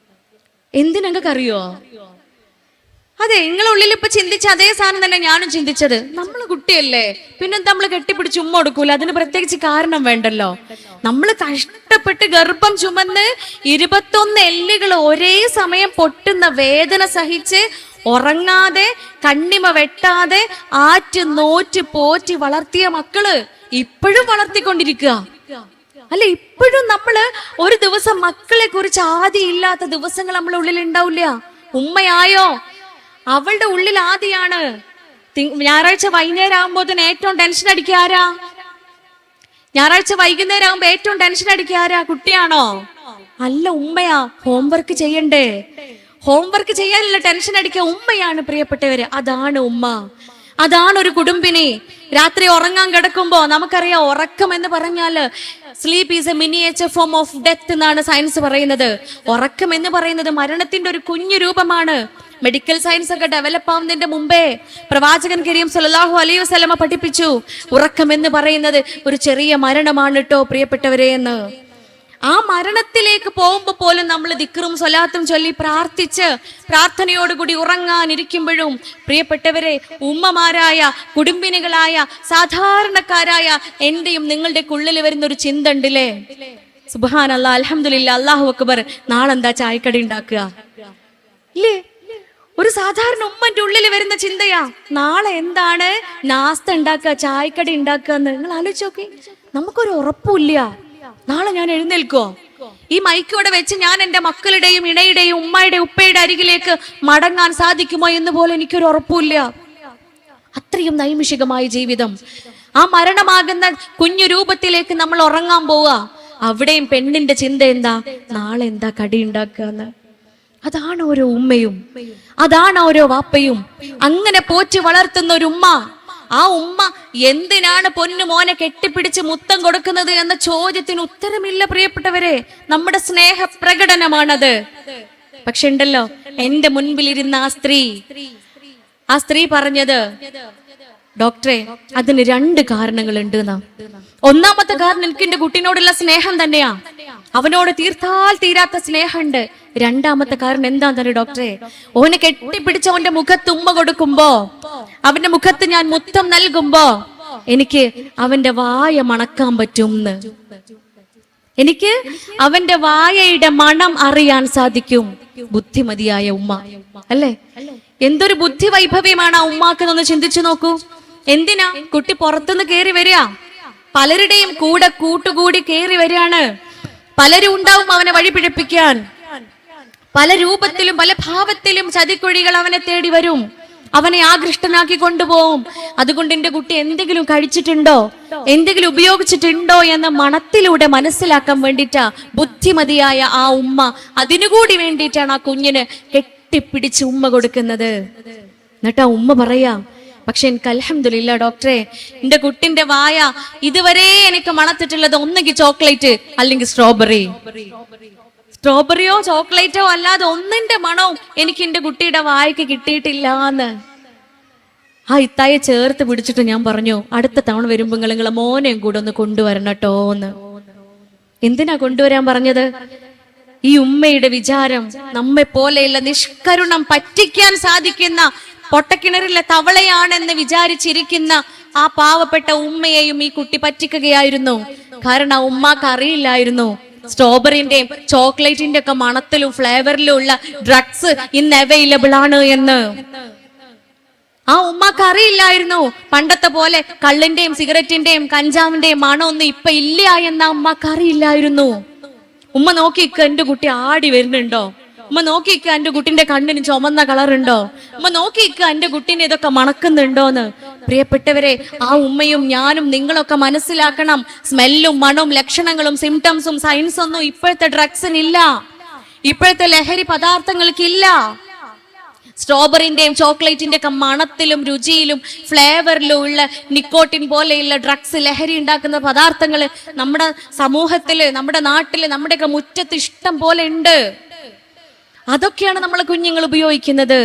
Speaker 1: എന്തിനങ്ങക്ക് അറിയോ? അതെ, നിങ്ങളുള്ളിൽ ഇപ്പൊ ചിന്തിച്ച അതേ സാധനം തന്നെ ഞാനും ചിന്തിച്ചത്. നമ്മള് കുട്ടിയല്ലേ, പിന്നെന്താ നമ്മള് കെട്ടിപ്പിടിച്ച് ഉമ്മ കൊടുക്കൂല? അതിന് പ്രത്യേകിച്ച് കാരണം വേണ്ടല്ലോ. നമ്മള് കഷ്ടപ്പെട്ട് ഗർഭം ചുമന്ന് 21 എല്ലുകൾ ഒരേ സമയം പൊട്ടുന്ന വേദന സഹിച്ച്, ഉറങ്ങാതെ കണ്ണിമ വെട്ടാതെ ആറ്റ് നോറ്റ് പോറ്റി വളർത്തിയ മക്കള് ഇപ്പോഴും വളർത്തിക്കൊണ്ടിരിക്കുക അല്ല. ഇപ്പോഴും നമ്മള് ഒരു ദിവസം മക്കളെ കുറിച്ച് ആദിയില്ലാത്ത ദിവസങ്ങൾ നമ്മളെ ഉള്ളിൽ ഉണ്ടാവില്ല. ഉമ്മയായോ, അവളുടെ ഉള്ളിൽ ആദിയാണ്. ഞായറാഴ്ച വൈകുന്നേരം ആകുമ്പോഴത്തേന് ഏറ്റവും ടെൻഷൻ അടിക്കുക ആരാ? ഞായറാഴ്ച വൈകുന്നേരം ആകുമ്പോ ഏറ്റവും ടെൻഷൻ അടിക്കുക ആരാ? കുട്ടിയാണോ? അല്ല, ഉമ്മയാ. ഹോംവർക്ക് ചെയ്യണ്ടേ? ഹോംവർക്ക് ചെയ്യാനല്ല ടെൻഷൻ അടിക്കുക, ഉമ്മയാണ് പ്രിയപ്പെട്ടവര്. അതാണ് ഉമ്മ, അതാണ് ഒരു കുടുംബിനി. രാത്രി ഉറങ്ങാൻ കിടക്കുമ്പോ നമുക്കറിയാം, ഉറക്കം എന്ന് പറഞ്ഞാല് sleep is A miniature form of death എന്നാണ് സയൻസ് പറയുന്നത്. ഉറക്കം എന്ന് പറയുന്നത് മരണത്തിന്റെ ഒരു കുഞ്ഞു രൂപമാണ്. മെഡിക്കൽ സയൻസ് ഒക്കെ ഡെവലപ്പ് ആവുന്നതിന്റെ മുമ്പേ പ്രവാചകൻ കരീം സല്ലല്ലാഹു അലൈഹി വസല്ലമ പഠിപ്പിച്ചു, ഉറക്കം എന്ന് പറയുന്നത് ഒരു ചെറിയ മരണമാണ് കേട്ടോ പ്രിയപ്പെട്ടവരെ എന്ന്. ആ മരണത്തിലേക്ക് പോകുമ്പോ പോലും നമ്മൾ ദിക്റും സ്വലാത്തും ചൊല്ലി പ്രാർത്ഥിച്ച് പ്രാർത്ഥനയോടുകൂടി ഉറങ്ങാനിരിക്കുമ്പോഴും പ്രിയപ്പെട്ടവരെ, ഉമ്മമാരായ കുടുംബിനികളായ സാധാരണക്കാരായ എന്റെയും നിങ്ങളുടെ ഉള്ളിൽ വരുന്ന ഒരു ചിന്ത ഉണ്ടല്ലേ, സുബ്ഹാനല്ലാഹ്, അൽഹംദുലില്ലാഹ്, അല്ലാഹു അക്ബർ, നാളെന്താ ചായക്കടി ഉണ്ടാക്കുക ഇല്ലേ? ഒരു സാധാരണ ഉമ്മന്റെ ഉള്ളിൽ വരുന്ന ചിന്തയാ, നാളെ എന്താണ് നാസ്ത ഉണ്ടാക്കുക, ചായക്കടി ഉണ്ടാക്കുക എന്ന്. നിങ്ങൾ ആലോചിച്ച് നോക്കി, നമുക്കൊരു ഉറപ്പില്ല നാളെ ഞാൻ എഴുന്നേൽക്കോ, ഈ മൈക്കോടെ വെച്ച് ഞാൻ എൻ്റെ മക്കളുടെയും ഇണയുടെയും ഉമ്മയുടെ ഉപ്പയുടെ അരികിലേക്ക് മടങ്ങാൻ സാധിക്കുമോ എന്ന് പോലെ എനിക്കൊരു ഉറപ്പില്ല. അത്രയും നൈമിഷികമായ ജീവിതം. ആ മരണമാകുന്ന കുഞ്ഞു രൂപത്തിലേക്ക് നമ്മൾ ഉറങ്ങാൻ പോവുക. അവിടെയും പെണ്ണിന്റെ ചിന്ത എന്താ? നാളെ എന്താ കടി ഉണ്ടാക്കുക. അതാണ് ഓരോ ഉമ്മയും, അതാണ് ഓരോ വാപ്പയും. അങ്ങനെ പോറ്റി വളർത്തുന്ന ഒരു ഉമ്മ, ആ ഉമ്മ എന്തിനാണ് പൊന്നു മോനെ കെട്ടിപ്പിടിച്ച് മുത്തം കൊടുക്കുന്നത് എന്ന ചോദ്യത്തിന് ഉത്തരമില്ല പ്രിയപ്പെട്ടവരെ. നമ്മുടെ സ്നേഹ പ്രകടനമാണത്. പക്ഷെ ഉണ്ടല്ലോ, എന്റെ മുൻപിലിരുന്ന ആ സ്ത്രീ പറഞ്ഞത്, ഡോക്ടറെ അതിന് 2 കാരണങ്ങളുണ്ട് എന്നാ. ഒന്നാമത്തെ കാരണം എനിക്ക് എന്റെ കുട്ടീനോടുള്ള സ്നേഹം തന്നെയാ. അവനോട് തീർത്താൽ തീരാത്ത സ്നേഹമുണ്ട്. രണ്ടാമത്തെ കാരണം എന്താണെന്നറിയോ ഡോക്ടറെ? ഓനെ കെട്ടിപ്പിടിച്ച് അവന്റെ മുഖത്ത് ഉമ്മ കൊടുക്കുമ്പോ, അവന്റെ മുഖത്ത് ഞാൻ മുത്തം നൽകുമ്പോ എനിക്ക് അവന്റെ വായ മണക്കാൻ പറ്റുംന്ന്. എനിക്ക് അവന്റെ വായയുടെ മണം അറിയാൻ സാധിക്കും. ബുദ്ധിമതിയായ ഉമ്മ അല്ലേ? എന്തൊരു ബുദ്ധി വൈഭവ്യമാണ് ആ ഉമ്മാക്കെന്നൊന്ന് ചിന്തിച്ചു നോക്കൂ. എന്തിനാ കുട്ടി പുറത്തുനിന്ന് കയറി വരിക? പലരുടെയും കൂടെ കൂട്ടുകൂടി കയറി വരികയാണ്. പലരും ഉണ്ടാവും അവനെ വഴി പിഴപ്പിക്കാൻ. പല രൂപത്തിലും പല ഭാവത്തിലും ചതിക്കുഴികൾ അവനെ തേടി വരും, അവനെ ആകൃഷ്ടനാക്കി കൊണ്ടുപോകും. അതുകൊണ്ട് എന്റെ കുട്ടി എന്തെങ്കിലും കഴിച്ചിട്ടുണ്ടോ, എന്തെങ്കിലും ഉപയോഗിച്ചിട്ടുണ്ടോ എന്ന മണത്തിലൂടെ മനസ്സിലാക്കാൻ വേണ്ടിയിട്ടാ ബുദ്ധിമതിയായ ആ ഉമ്മ, അതിനുകൂടി വേണ്ടിയിട്ടാണ് ആ കുഞ്ഞിന് കെട്ടിപ്പിടിച്ച് ഉമ്മ കൊടുക്കുന്നത്. എന്നിട്ടാ ഉമ്മ പറയാ, പക്ഷെ എനിക്ക് അൽഹംദുലില്ലാ ഡോക്ടറെ, എന്റെ കുട്ടിന്റെ വായ ഇതുവരെ എനിക്ക് മണത്തിട്ടുള്ളത് ഒന്നെങ്കിൽ ചോക്ലേറ്റ് അല്ലെങ്കിൽ സ്ട്രോബെറി. സ്ട്രോബെറിയോ ചോക്ലേറ്റോ അല്ലാതെ ഒന്നിന്റെ മണവും എനിക്ക് എന്റെ കുട്ടിയുടെ വായ്ക്ക് കിട്ടിയിട്ടില്ല എന്ന്. ആ ഇത്തായെ ചേർത്ത് പിടിച്ചിട്ട് ഞാൻ പറഞ്ഞു, അടുത്ത തവണ വരുമ്പോ നിങ്ങളെ മോനെയും കൂടെ ഒന്ന് കൊണ്ടുവരണം എന്ന്. എന്തിനാ കൊണ്ടുവരാൻ പറഞ്ഞത്? ഈ ഉമ്മയുടെ വിചാരം നമ്മെ പോലെയുള്ള നിഷ്കരുണം പറ്റിക്കാൻ സാധിക്കുന്ന പൊട്ടക്കിണറിലെ തവളയാണെന്ന് വിചാരിച്ചിരിക്കുന്ന ആ പാവപ്പെട്ട ഉമ്മയെയും ഈ കുട്ടി പറ്റിക്കുകയായിരുന്നു. കാരണം ആ ഉമ്മാക്ക് അറിയില്ലായിരുന്നു സ്ട്രോബെറിന്റെയും ചോക്ലേറ്റിന്റെ ഒക്കെ മണത്തിലും ഫ്ലേവറിലും ഉള്ള ഡ്രഗ്സ് ഇന്ന് അവൈലബിൾ ആണ് എന്ന്. ആ ഉമ്മാക്ക് അറിയില്ലായിരുന്നു പണ്ടത്തെ പോലെ കള്ളിന്റെയും സിഗരറ്റിന്റെയും കഞ്ചാവിന്റെയും മണമൊന്നും ഇപ്പൊ ഇല്ല എന്ന ഉമ്മാക്ക് അറിയില്ലായിരുന്നു. ഉമ്മ നോക്കിക്ക, എന്റെ കുട്ടി ആടി വരുന്നുണ്ടോ? ഉമ്മ നോക്കിക്ക, എന്റെ കുട്ടിന്റെ കണ്ണിന് ചുമന്ന കളറുണ്ടോ? ഉമ്മ നോക്കിക്ക, എന്റെ കുട്ടീനെ ഇതൊക്കെ മണക്കുന്നുണ്ടോന്ന്. പ്രിയപ്പെട്ടവരെ, ആ ഉമ്മയും ഞാനും നിങ്ങളൊക്കെ മനസ്സിലാക്കണം, സ്മെല്ലും മണവും ലക്ഷണങ്ങളും സിംറ്റംസും സയൻസും ഒന്നും ഇപ്പോഴത്തെ ഡ്രഗ്സിനില്ല, ഇപ്പോഴത്തെ ലഹരി പദാർത്ഥങ്ങൾക്കില്ല. സ്ട്രോബെറിന്റെയും ചോക്ലേറ്റിന്റെ ഒക്കെ മണത്തിലും രുചിയിലും ഫ്ലേവറിലും ഉള്ള നിക്കോട്ടിൻ പോലെയുള്ള ഡ്രഗ്സ്, ലഹരി ഉണ്ടാക്കുന്ന പദാർത്ഥങ്ങൾ നമ്മുടെ സമൂഹത്തില്, നമ്മുടെ നാട്ടില്, നമ്മുടെയൊക്കെ മുറ്റത്ത് ഇഷ്ടം പോലെ ഉണ്ട്. അതൊക്കെയാണ് നമ്മളെ കുഞ്ഞുങ്ങൾ ഉപയോഗിക്കുന്നത്.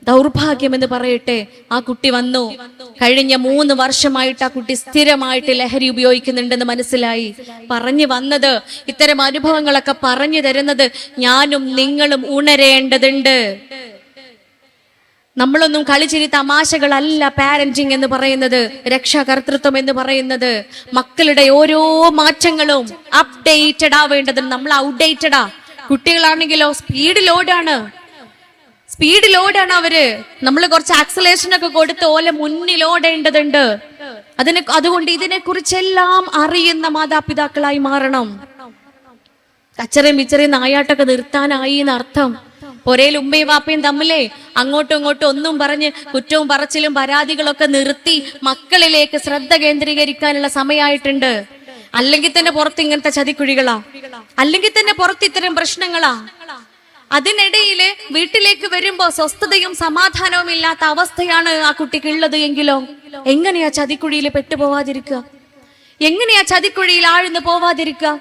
Speaker 1: ദൗർഭാഗ്യം എന്ന് പറയട്ടെ, ആ കുട്ടി വന്നു, കഴിഞ്ഞ 3 വർഷമായിട്ട് ആ കുട്ടി സ്ഥിരമായിട്ട് ലഹരി ഉപയോഗിക്കുന്നുണ്ടെന്ന് മനസ്സിലായി. പറഞ്ഞു വന്നത്, ഇത്തരം അനുഭവങ്ങളൊക്കെ പറഞ്ഞു തരുന്നത് ഞാനും നിങ്ങളും ഉണരേണ്ടതുണ്ട്. നമ്മളൊന്നും കളിച്ചിരി തമാശകളല്ല പാരന്റിങ് എന്ന് പറയുന്നത്, രക്ഷാകർതൃത്വം എന്ന് പറയുന്നത്. മക്കളുടെ ഓരോ മാറ്റങ്ങളും അപ്ഡേറ്റഡ് ആവേണ്ടതുണ്ട്. നമ്മൾ ഔട്ട്ഡേറ്റഡാ. കുട്ടികളാണെങ്കിലോ സ്പീഡ് ലോഡാണ് അവര്. നമ്മൾ കുറച്ച് ആക്സലേഷൻ ഒക്കെ കൊടുത്ത് ഓലെ മുന്നിലോടേണ്ടതുണ്ട്. അതുകൊണ്ട് ഇതിനെ കുറിച്ചെല്ലാം അറിയുന്ന മാതാപിതാക്കളായി മാറണം. കച്ചറയും പിച്ചറയും നായാട്ടൊക്കെ നിർത്താനായി എന്നർത്ഥം. പൊരയിൽ ഉമ്മയും വാപ്പയും തമ്മിലേ അങ്ങോട്ടും ഇങ്ങോട്ടും ഒന്നും പറഞ്ഞ് കുറ്റവും പറച്ചിലും പരാതികളൊക്കെ നിർത്തി മക്കളിലേക്ക് ശ്രദ്ധ കേന്ദ്രീകരിക്കാനുള്ള സമയമായിട്ടുണ്ട്. അല്ലെങ്കിൽ തന്നെ പുറത്ത് ഇങ്ങനത്തെ ചതിക്കുഴികളാ, അല്ലെങ്കിൽ തന്നെ പുറത്ത് ഇത്തരം പ്രശ്നങ്ങളാ. അതിനിടയില് വീട്ടിലേക്ക് വരുമ്പോ സ്വസ്ഥതയും സമാധാനവും ഇല്ലാത്ത അവസ്ഥയാണ് ആ കുട്ടിക്ക് ഉള്ളത് എങ്കിലോ എങ്ങനെയാ ചതിക്കുഴിയിൽ പെട്ടുപോവാതിരിക്കുക? എങ്ങനെയാ ചതിക്കുഴിയിൽ ആഴ്ന്നു പോവാതിരിക്കുക?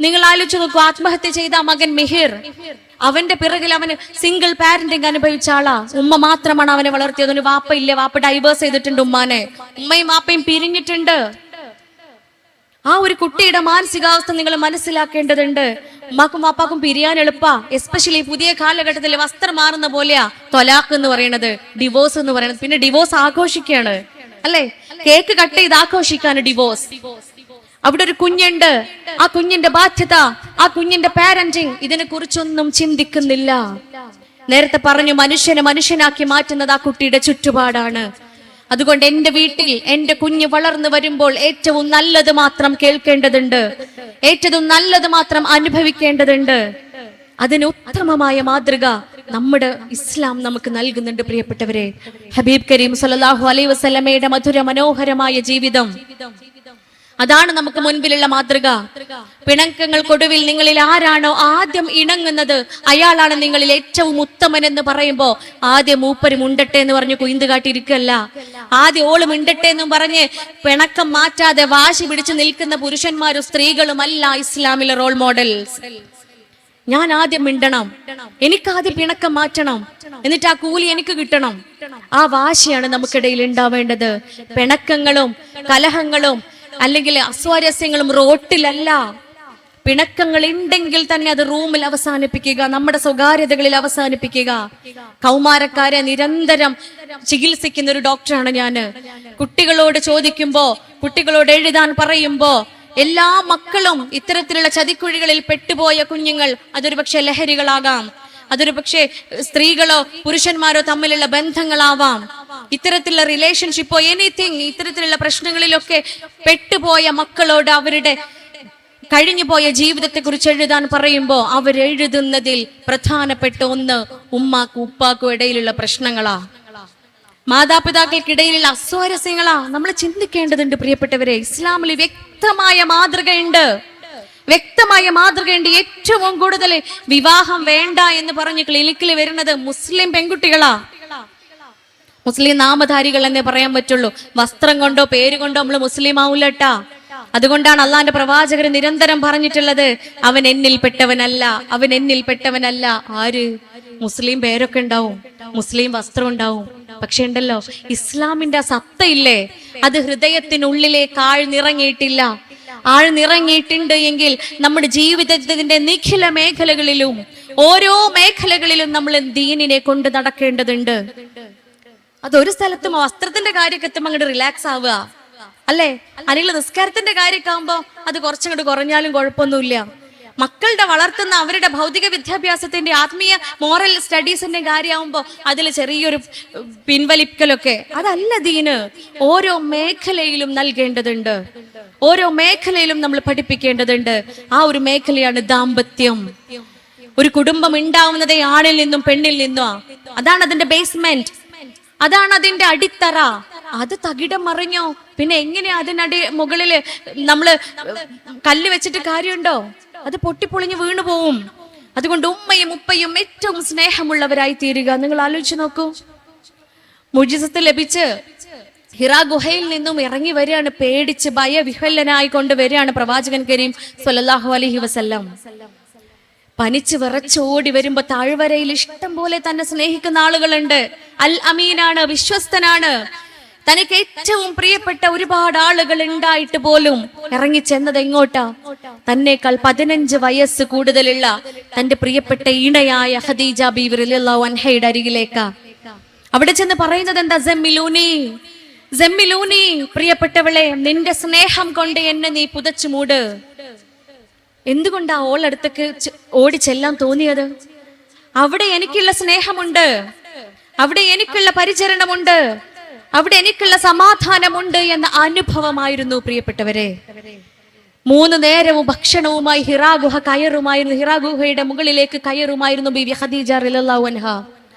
Speaker 1: നിങ്ങൾ ആലോചിച്ച് നോക്കൂ, ആത്മഹത്യ ചെയ്ത മകൻ മിഹിർ, അവന്റെ പിറകിൽ അവന് സിംഗിൾ പാരന്റിങ് അനുഭവിച്ച ആളാ. ഉമ്മ മാത്രമാണ് അവനെ വളർത്തിയത്. ഒരു വാപ്പ ഇല്ല, വാപ്പ ഡൈവേഴ്സ് ചെയ്തിട്ടുണ്ട് ഉമ്മാനെ. ഉമ്മയും വാപ്പയും പിരിഞ്ഞിട്ടുണ്ട്. ആ ഒരു കുട്ടിയുടെ മാനസികാവസ്ഥ നിങ്ങൾ മനസ്സിലാക്കേണ്ടതുണ്ട്. ഉമ്മാക്കും വാപ്പാക്കും പിരിയാൻ എളുപ്പാ. എസ്പെഷ്യലി പുതിയ കാലഘട്ടത്തിൽ വസ്ത്രം മാറുന്ന പോലെയാ തൊലാഖ് എന്ന് പറയുന്നത്, ഡിവോഴ്സ് എന്ന് പറയുന്നത്. പിന്നെ ഡിവോഴ്സ് ആഘോഷിക്കുകയാണ് അല്ലെ? കേക്ക് കട്ട് ചെയ്ത് ആഘോഷിക്കാണ് ഡിവോഴ്സ്. അവിടെ ഒരു കുഞ്ഞുണ്ട്, ആ കുഞ്ഞിന്റെ ബാധ്യത, ആ കുഞ്ഞിന്റെ പാരന്റിങ്, ഇതിനെ കുറിച്ചൊന്നും ചിന്തിക്കുന്നില്ല. നേരത്തെ പറഞ്ഞു, മനുഷ്യനെ മനുഷ്യനാക്കി മാറ്റുന്നത് ആ കുട്ടിയുടെ ചുറ്റുപാടാണ്. അതുകൊണ്ട് എന്റെ വീട്ടിൽ എന്റെ കുഞ്ഞ് വളർന്നു വരുമ്പോൾ ഏറ്റവും നല്ലത് മാത്രം കേൾക്കേണ്ടതുണ്ട്, ഏറ്റവും നല്ലത് മാത്രം അനുഭവിക്കേണ്ടതുണ്ട്. അതിന് ഉത്തമമായ മാതൃക നമ്മുടെ ഇസ്ലാം നമുക്ക് നൽകുന്നുണ്ട്. പ്രിയപ്പെട്ടവരെ, ഹബീബ് കരീം സല്ലല്ലാഹു അലൈഹി വസല്ലമയുടെ മധുര മനോഹരമായ ജീവിതം, അതാണ് നമുക്ക് മുൻപിലുള്ള മാതൃക. പിണക്കങ്ങൾക്കൊടുവിൽ നിങ്ങളിൽ ആരാണോ ആദ്യം ഇണങ്ങുന്നത് അയാളാണ് നിങ്ങളിൽ ഏറ്റവും ഉത്തമൻ എന്ന് പറയുമ്പോ ആദ്യം മൂപ്പര് മുണ്ടട്ടെ എന്ന് പറഞ്ഞ് കുയിന്ത് കാട്ടിയിരിക്കല്ല. ആദ്യം ഓള് മിണ്ടട്ടെ എന്നും പറഞ്ഞ് പിണക്കം മാറ്റാതെ വാശി പിടിച്ചു നിൽക്കുന്ന പുരുഷന്മാരും സ്ത്രീകളും അല്ല ഇസ്ലാമിലെ റോൾ മോഡൽസ്. ഞാൻ ആദ്യം മിണ്ടണം, എനിക്കാദ്യം പിണക്കം മാറ്റണം, എന്നിട്ട് ആ കൂലി എനിക്ക് കിട്ടണം. ആ വാശിയാണ് നമുക്കിടയിൽ ഉണ്ടാവേണ്ടത്. പിണക്കങ്ങളും കലഹങ്ങളും അല്ലെങ്കിൽ അസ്വാരസ്യങ്ങളും റോട്ടിലല്ല, പിണക്കങ്ങൾ ഉണ്ടെങ്കിൽ തന്നെ അത് റൂമിൽ അവസാനിപ്പിക്കുക, നമ്മുടെ സ്വകാര്യതകളിൽ അവസാനിപ്പിക്കുക. കൗമാരക്കാരെ നിരന്തരം ചികിത്സിക്കുന്ന ഒരു ഡോക്ടറാണ് ഞാന്. കുട്ടികളോട് ചോദിക്കുമ്പോ, കുട്ടികളോട് എഴുതാൻ പറയുമ്പോ, എല്ലാ മക്കളും ഇത്തരത്തിലുള്ള ചതിക്കുഴികളിൽ പെട്ടുപോയ കുഞ്ഞുങ്ങൾ, അതൊരു പക്ഷെ ലഹരികളാകാം, അതൊരു പക്ഷേ സ്ത്രീകളോ പുരുഷന്മാരോ തമ്മിലുള്ള ബന്ധങ്ങളാവാം, ഇത്തരത്തിലുള്ള റിലേഷൻഷിപ്പോ എനിത്തിങ്, ഇത്തരത്തിലുള്ള പ്രശ്നങ്ങളിലൊക്കെ പെട്ടുപോയ മക്കളോട് അവരുടെ കഴിഞ്ഞുപോയ ജീവിതത്തെ കുറിച്ച് എഴുതാൻ പറയുമ്പോ അവരെഴുതുന്നതിൽ പ്രധാനപ്പെട്ട ഒന്ന് ഉമ്മാക്കും ഉപ്പാക്കും ഇടയിലുള്ള പ്രശ്നങ്ങളാ, മാതാപിതാക്കൾക്കിടയിലുള്ള അസ്വാരസ്യങ്ങളാ. നമ്മൾ ചിന്തിക്കേണ്ടതുണ്ട് പ്രിയപ്പെട്ടവരെ. ഇസ്ലാമിൽ വ്യക്തമായ മാതൃകയുണ്ട്, വ്യക്തമായ മാതൃകയുണ്ട്. ഏറ്റവും കൂടുതൽ വിവാഹം വേണ്ട എന്ന് പറഞ്ഞ് ക്ലിനിക്കിൽ വരുന്നത് മുസ്ലിം പെൺകുട്ടികളാ, മുസ്ലിം നാമധാരികൾ എന്നേ പറയാൻ പറ്റുള്ളൂ. വസ്ത്രം കൊണ്ടോ പേര് കൊണ്ടോ നമ്മൾ മുസ്ലിം ആവൂലട്ടാ. അതുകൊണ്ടാണ് അള്ളാന്റെ പ്രവാചകർ നിരന്തരം പറഞ്ഞിട്ടുള്ളത്, അവൻ എന്നിൽ പെട്ടവനല്ല, അവൻ എന്നിൽ പെട്ടവനല്ല. ആര്? മുസ്ലിം പേരൊക്കെ ഉണ്ടാവും, മുസ്ലിം വസ്ത്രം ഉണ്ടാവും, പക്ഷെ ഉണ്ടല്ലോ ഇസ്ലാമിന്റെ സത്തയില്ലേ, അത് ഹൃദയത്തിനുള്ളിലേക്ക് ആഴ്ന്നിറങ്ങിയിട്ടില്ല. ആഴ്ന്നിറങ്ങിയിട്ടുണ്ട് എങ്കിൽ നമ്മുടെ ജീവിതത്തിന്റെ നിഖില മേഖലകളിലും ഓരോ മേഖലകളിലും നമ്മൾ ദീനിനെ കൊണ്ട് നടക്കേണ്ടതുണ്ട്. അതൊരു സ്ഥലത്തും വസ്ത്രത്തിന്റെ കാര്യമൊക്കെ എത്തുമ്പോൾ അങ്ങോട്ട് റിലാക്സ് ആവുക അല്ലേ, അല്ലെങ്കിൽ നിസ്കാരത്തിന്റെ കാര്യമൊക്കെ ആകുമ്പോ അത് കുറച്ചങ്ങോട്ട് കുറഞ്ഞാലും കുഴപ്പമൊന്നുമില്ല. മക്കളുടെ വളർത്തുന്ന അവരുടെ ഭൗതിക വിദ്യാഭ്യാസത്തിന്റെ ആത്മീയ മോറൽ സ്റ്റഡീസിന്റെ കാര്യമാകുമ്പോ അതിൽ ചെറിയൊരു പിൻവലിക്കലൊക്കെ, അതല്ല ദീന്. ഓരോ മേഖലയിലും നൽകേണ്ടതുണ്ട്, ഓരോ മേഖലയിലും നമ്മൾ പഠിപ്പിക്കേണ്ടതുണ്ട്. ആ ഒരു മേഖലയാണ് ദാമ്പത്യം. ഒരു കുടുംബം ഉണ്ടാവുന്നതേ ആണിൽ നിന്നും പെണ്ണിൽ നിന്നും. അതാണ് അതിന്റെ ബേസ്മെന്റ്, അതാണ് അതിന്റെ അടിത്തറ. അത് തകിടം മറിഞ്ഞോ പിന്നെ എങ്ങനെയാ അതിനടി മുകളില് നമ്മള് കല്ല് വെച്ചിട്ട് കാര്യമുണ്ടോ? അത് പൊട്ടിപ്പൊളിഞ്ഞ് വീണു പോവും. അതുകൊണ്ട് ഉമ്മയും ഉപ്പയും ഏറ്റവും സ്നേഹമുള്ളവരായി തീരുക. നിങ്ങൾ ആലോചിച്ച് നോക്കൂ, മുജിസത്ത് ലഭിച്ച് ഹിറാ ഗുഹയിൽ നിന്നും ഇറങ്ങി വരികയാണ്, പേടിച്ച് ഭയവിഹ്വലനായി കൊണ്ട് വരികയാണ് പ്രവാചകൻ കരീം സ്വല്ലല്ലാഹു അലൈഹി വസല്ലം. പനിച്ച് വിറച്ചോടി വരുമ്പോ താഴ്വരയിൽ ഇഷ്ടം പോലെ തന്നെ സ്നേഹിക്കുന്ന ആളുകളുണ്ട്. അൽ അമീനാണ്, വിശ്വസ്തനാണ്. തനിക്ക് ഏറ്റവും പ്രിയപ്പെട്ട ഒരുപാട് ആളുകൾ ഉണ്ടായിട്ട് പോലും ഇറങ്ങി ചെന്നത് എങ്ങോട്ടാ? തന്നേക്കാൾ 15 വയസ്സ് കൂടുതലുള്ള തന്റെ പ്രിയപ്പെട്ട ഇണയായ ഖദീജ ബീവി റളിയല്ലാഹു അൻഹയുടെ അരികിലേക്കാ. അവിടെ ചെന്ന് പറയുന്നത് എന്താ? സമ്മിലൂനി, സമ്മിലൂനി, പ്രിയപ്പെട്ടവളെ നിന്റെ സ്നേഹം കൊണ്ട് എന്നെ നീ പുതച്ചു മൂട്. എന്തുകൊണ്ടാ ഓളടുത്തേക്ക് ഓടി ചെല്ലാൻ തോന്നിയത്? അവിടെ എനിക്കുള്ള സ്നേഹമുണ്ട്, അവിടെ എനിക്കുള്ള പരിചരണമുണ്ട്, അവിടെ എനിക്കുള്ള സമാധാനമുണ്ട് എന്ന അനുഭവമായിരുന്നു പ്രിയപ്പെട്ടവരെ. 3 നേരവും ഭക്ഷണവുമായി ഹിറാ ഗുഹ കയറുമായിരുന്നു, ഹിറാ ഗുഹയുടെ മുകളിലേക്ക് കയറുമായിരുന്നു ബീവി ഖദീജ റളിയല്ലാഹു അൻഹ.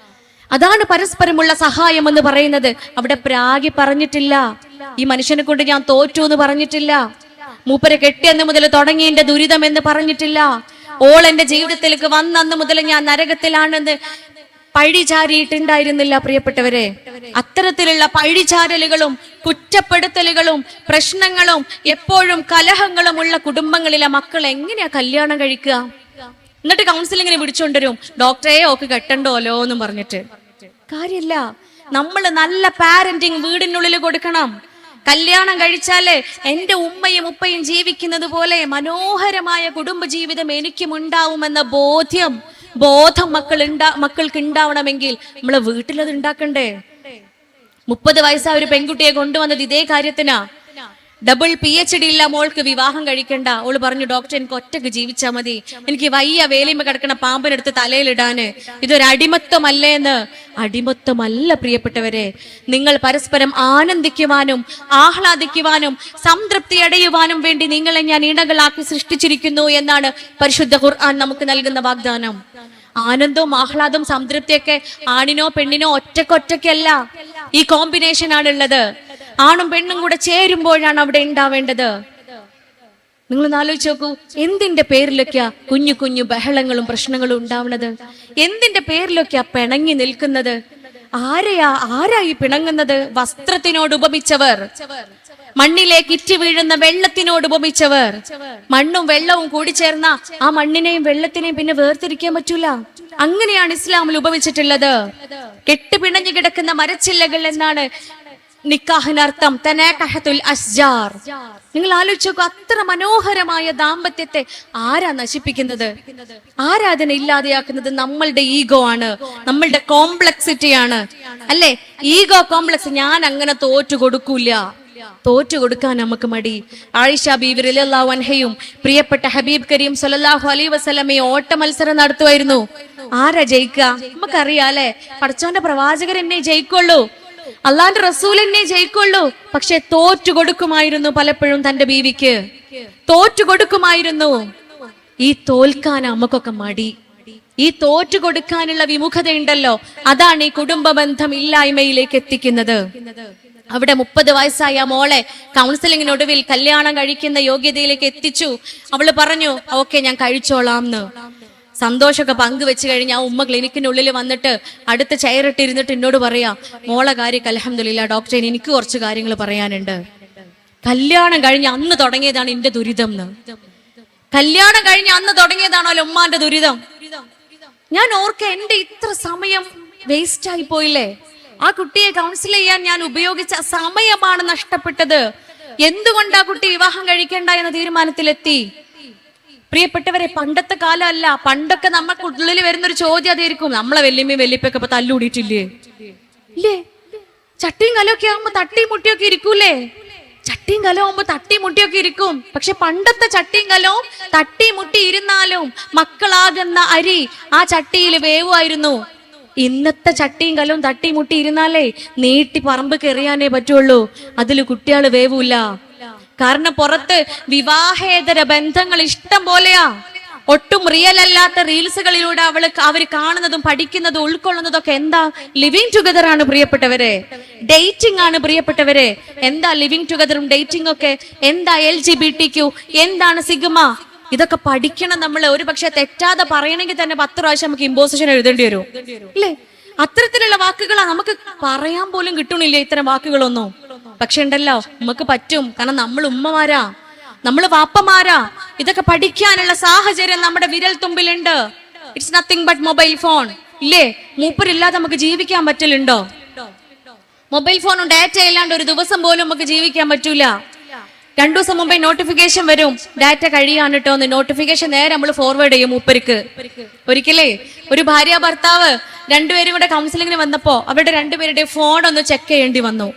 Speaker 1: അതാണ് പരസ്പരമുള്ള സഹായം എന്ന് പറയുന്നത്. അവിടെ പ്രാഗി പറഞ്ഞിട്ടില്ല, ഈ മനുഷ്യനെ കൊണ്ട് ഞാൻ തോറ്റു എന്ന് പറഞ്ഞിട്ടില്ല, മൂപ്പരെ കെട്ടിയെന്ന് മുതൽ തുടങ്ങിയതിന്റെ ദുരിതം എന്ന് പറഞ്ഞിട്ടില്ല, ഓൾ എന്റെ ജീവിതത്തിലേക്ക് വന്നന്ന് മുതൽ ഞാൻ നരകത്തിലാണെന്ന് പഴിചാരിയിട്ടുണ്ടായിരുന്നില്ല പ്രിയപ്പെട്ടവരെ. അത്തരത്തിലുള്ള പഴിചാരലുകളും കുറ്റപ്പെടുത്തലുകളും പ്രശ്നങ്ങളും എപ്പോഴും കലഹങ്ങളും ഉള്ള കുടുംബങ്ങളിലെ മക്കൾ എങ്ങനെയാ കല്യാണം കഴിക്കുക? എന്നിട്ട് കൗൺസിലിങ്ങിനെ വിളിച്ചുകൊണ്ടുവരും, ഡോക്ടറെ ഓക്ക് കെട്ടണ്ടോലോ എന്നും പറഞ്ഞിട്ട്. കാര്യമില്ല. നമ്മൾ നല്ല പാരന്റിങ് വീടിനുള്ളിൽ കൊടുക്കണം. കല്യാണം കഴിച്ചാല് എന്റെ ഉമ്മയും ഉപ്പയും ജീവിക്കുന്നത് പോലെ മനോഹരമായ കുടുംബ ജീവിതം എനിക്കും ഉണ്ടാവുമെന്ന ബോധം മക്കൾക്ക് ഉണ്ടാവണമെങ്കിൽ നമ്മളെ വീട്ടിലത് ഉണ്ടാക്കണ്ടേ? 30 വയസ്സായ ഒരു പെൺകുട്ടിയെ കൊണ്ടുവന്നത് ഇതേ കാര്യത്തിനാ. ഡബിൾ PhD ഇല്ല മോൾക്ക്, വിവാഹം കഴിക്കണ്ട. ഓള് പറഞ്ഞു, ഡോക്ടർ എനിക്ക് ഒറ്റക്ക് ജീവിച്ചാ മതി, എനിക്ക് വയ്യ വേലിമ കിടക്കണ പാമ്പിനെടുത്ത് തലയിലിടാന്. ഇതൊരു അടിമത്വമല്ലേന്ന്. അടിമത്വമല്ല പ്രിയപ്പെട്ടവരെ. നിങ്ങൾ പരസ്പരം ആനന്ദിക്കുവാനും ആഹ്ലാദിക്കുവാനും സംതൃപ്തി അടയുവാനും വേണ്ടി നിങ്ങളെ ഞാൻ ഇണകളാക്കി സൃഷ്ടിച്ചിരിക്കുന്നു എന്നാണ് പരിശുദ്ധ ഖുർആൻ നമുക്ക് നൽകുന്ന വാഗ്ദാനം. ആനന്ദവും ആഹ്ലാദവും സംതൃപ്തിയൊക്കെ ആണിനോ പെണ്ണിനോ ഒറ്റക്കൊറ്റയ്ക്കല്ല, ഈ കോമ്പിനേഷൻ ആണുള്ളത്. ആണും പെണ്ണും കൂടെ ചേരുമ്പോഴാണ് അവിടെ ഉണ്ടാവേണ്ടത്. നിങ്ങൾ ആലോചിച്ച് നോക്കൂ, എന്തിന്റെ പേരിലൊക്കെയാ കുഞ്ഞു കുഞ്ഞു ബഹളങ്ങളും പ്രശ്നങ്ങളും ഉണ്ടാവുന്നത്? എന്തിന്റെ പേരിലൊക്കെയാ പിണങ്ങി നിൽക്കുന്നത്? ആരാ ഈ പിണങ്ങുന്നത്? വസ്ത്രത്തിനോട് ഉപമിച്ചവർ, മണ്ണിലേക്ക് ഇറ്റി വീഴുന്ന വെള്ളത്തിനോട് ഉപമിച്ചവർ. മണ്ണും വെള്ളവും കൂടി ചേർന്ന ആ മണ്ണിനെയും വെള്ളത്തിനെയും പിന്നെ വേർതിരിക്കാൻ പറ്റൂല. അങ്ങനെയാണ് ഇസ്ലാമിൽ ഉപമിച്ചിട്ടുള്ളത്. കെട്ടുപിണഞ്ഞു കിടക്കുന്ന മരച്ചില്ലകൾ എന്നാണ് നിക്കാഹിനർത്ഥം തനാകഹത്തുൽ അസ്ജാർ. നിങ്ങൾ ആലോചിച്ച് നോക്കൂ, അത്ര മനോഹരമായ ദാമ്പത്യത്തെ ആരാ നശിപ്പിക്കുന്നത്? ആരാ അതിനെ ഇല്ലാതെയാക്കുന്നത്? നമ്മളുടെ ഈഗോ ആണ്, നമ്മളുടെ കോംപ്ലക്സിറ്റി ആണ്, അല്ലെ? Ego complex. ഞാൻ അങ്ങനെ തോറ്റു കൊടുക്കൂല, തോറ്റു കൊടുക്കാൻ നമുക്ക് മടി. ആയിഷ ബീവി റളിയല്ലാഹു അൻഹയും പ്രിയപ്പെട്ട ഹബീബ് കരീം സല്ലല്ലാഹു അലൈഹി വസല്ലമയും ഓട്ട മത്സരം നടത്തുമായിരുന്നു. ആരാ ജയിക്കുക? നമുക്കറിയാം അല്ലെ, പടച്ചോന്റെ പ്രവാചകർ എന്നെ ജയിക്കുള്ളൂ, അള്ളാന്റെ റസൂൽ എന്നെ ജയിക്കുള്ളൂ. പക്ഷെ തോറ്റു കൊടുക്കുമായിരുന്നു പലപ്പോഴും തന്റെ ബീവിക്ക്, തോറ്റു കൊടുക്കുമായിരുന്നു. ഈ തോൽക്കാൻ നമുക്കൊക്കെ മടി. ഈ തോറ്റു കൊടുക്കാനുള്ള വിമുഖത ഉണ്ടല്ലോ, അതാണ് ഈ കുടുംബ ബന്ധം ഇല്ലായ്മയിലേക്ക് എത്തിക്കുന്നത്. അവിടെ 30 വയസ്സായ മോളെ കൗൺസിലിങ്ങിനൊടുവിൽ കല്യാണം കഴിക്കുന്ന യോഗ്യതയിലേക്ക് എത്തിച്ചു. അവള് പറഞ്ഞു, ഓക്കെ ഞാൻ കഴിച്ചോളാം എന്ന്. സന്തോഷമൊക്കെ പങ്കുവെച്ച് കഴിഞ്ഞ് ആ ഉമ്മ ക്ലിനിക്കിനുള്ളിൽ വന്നിട്ട് അടുത്ത ചെയറിട്ടിരുന്നിട്ട് എന്നോട് പറയാ, മോളെ കാര്യം അൽഹംദുലില്ലാ ഡോക്ടറെ, എനിക്ക് കുറച്ച് കാര്യങ്ങൾ പറയാനുണ്ട്. കല്യാണം കഴിഞ്ഞ് അന്ന് തുടങ്ങിയതാണ് എന്റെ ദുരിതം എന്ന്. കല്യാണം കഴിഞ്ഞ് അന്ന് തുടങ്ങിയതാണല്ലോ ഉമ്മാന്റെ ദുരിതം. ഞാൻ ഓർക്ക, എന്റെ ഇത്ര സമയം വേസ്റ്റ് ആയി പോയില്ലേ? ആ കുട്ടിയെ കൗൺസിൽ ചെയ്യാൻ ഞാൻ ഉപയോഗിച്ച സമയമാണ് നഷ്ടപ്പെട്ടത്. എന്തുകൊണ്ട് ആ കുട്ടി വിവാഹം കഴിക്കേണ്ട എന്ന തീരുമാനത്തിലെത്തി? പ്രിയപ്പെട്ടവരെ, പണ്ടത്തെ കാലമല്ല. പണ്ടൊക്കെ നമുക്ക് ഉള്ളിൽ വരുന്നൊരു ചോദ്യം അതായിരിക്കും, നമ്മളെ വല്യമ്മയും വല്യപ്പൊക്കെ ഇപ്പൊ തല്ലൂടിയിട്ടില്ലേ? ഇല്ലേ? ചട്ടിയും കലമൊക്കെ ആകുമ്പോ തട്ടിയും മുട്ടിയൊക്കെ ഇരിക്കൂലേ? ചട്ടിയും കലം ആകുമ്പോ തട്ടിയും മുട്ടിയൊക്കെ ഇരിക്കും. പക്ഷെ പണ്ടത്തെ ചട്ടിയും കലവും തട്ടി മുട്ടി ഇരുന്നാലും മക്കളാകുന്ന അരി ആ ചട്ടിയിൽ വേവുമായിരുന്നു. ഇന്നത്തെ ചട്ടിയും കലവും തട്ടി മുട്ടി ഇരുന്നാലേ നീട്ടി പറമ്പ് കെറിയാനേ പറ്റുള്ളൂ, അതിൽ കുട്ടികൾ വേവൂല. കാരണം പുറത്ത് വിവാഹേതര ബന്ധങ്ങൾ ഇഷ്ടം പോലെയാ. ഒട്ടും റിയൽ അല്ലാത്ത റീൽസുകളിലൂടെ അവർ കാണുന്നതും പഠിക്കുന്നതും ഉൾക്കൊള്ളുന്നതും ഒക്കെ എന്താ? ലിവിങ് ടുഗദർ ആണ് പ്രിയപ്പെട്ടവരെ, ഡേറ്റിംഗ് ആണ് പ്രിയപ്പെട്ടവരെ. എന്താ ലിവിങ് ടുഗദറും ഡേറ്റിംഗ് ഒക്കെ? എന്താ LGBTQ? എന്താണ് സിഗ്മ? ഇതൊക്കെ പഠിക്കണം നമ്മൾ. ഒരു പക്ഷെ തെറ്റാതെ പറയണമെങ്കിൽ തന്നെ 10 പ്രാവശ്യം നമുക്ക് ഇമ്പോസിഷൻ എഴുതേണ്ടി വരും, അല്ലേ? അത്തരത്തിലുള്ള വാക്കുകളാ നമുക്ക് പറയാൻ പോലും കിട്ടണില്ല, ഇത്തരം വാക്കുകളൊന്നും. പക്ഷെ ഉണ്ടല്ലോ, നമുക്ക് പറ്റും. കാരണം നമ്മൾ ഉമ്മമാരാ, നമ്മൾ വാപ്പമാരാ. ഇതൊക്കെ പഠിക്കാനുള്ള സാഹചര്യം നമ്മുടെ വിരൽ തുമ്പിലുണ്ട്. It's nothing but mobile phone, ഇല്ലേ? മൂപ്പരില്ലാതെ നമുക്ക് ജീവിക്കാൻ പറ്റലുണ്ടോ? മൊബൈൽ ഫോണും ഡാറ്റ ഇല്ലാണ്ട് ഒരു ദിവസം പോലും നമുക്ക് ജീവിക്കാൻ പറ്റൂല. 2 ദിവസം മുമ്പേ നോട്ടിഫിക്കേഷൻ വരും, ഡാറ്റ കഴിയാണ് കേട്ടോ എന്ന്. നോട്ടിഫിക്കേഷൻ നേരെ നമ്മൾ ഫോർവേഡ് ചെയ്യും മൂപ്പർക്ക്. ഒരിക്കലേ ഒരു ഭാര്യ ഭർത്താവ് രണ്ടുപേരും കൂടെ കൗൺസിലിങ്ങിന് വന്നപ്പോ അവരുടെ രണ്ടുപേരുടെയും ഫോൺ ഒന്ന് ചെക്ക് ചെയ്യേണ്ടി വന്നു.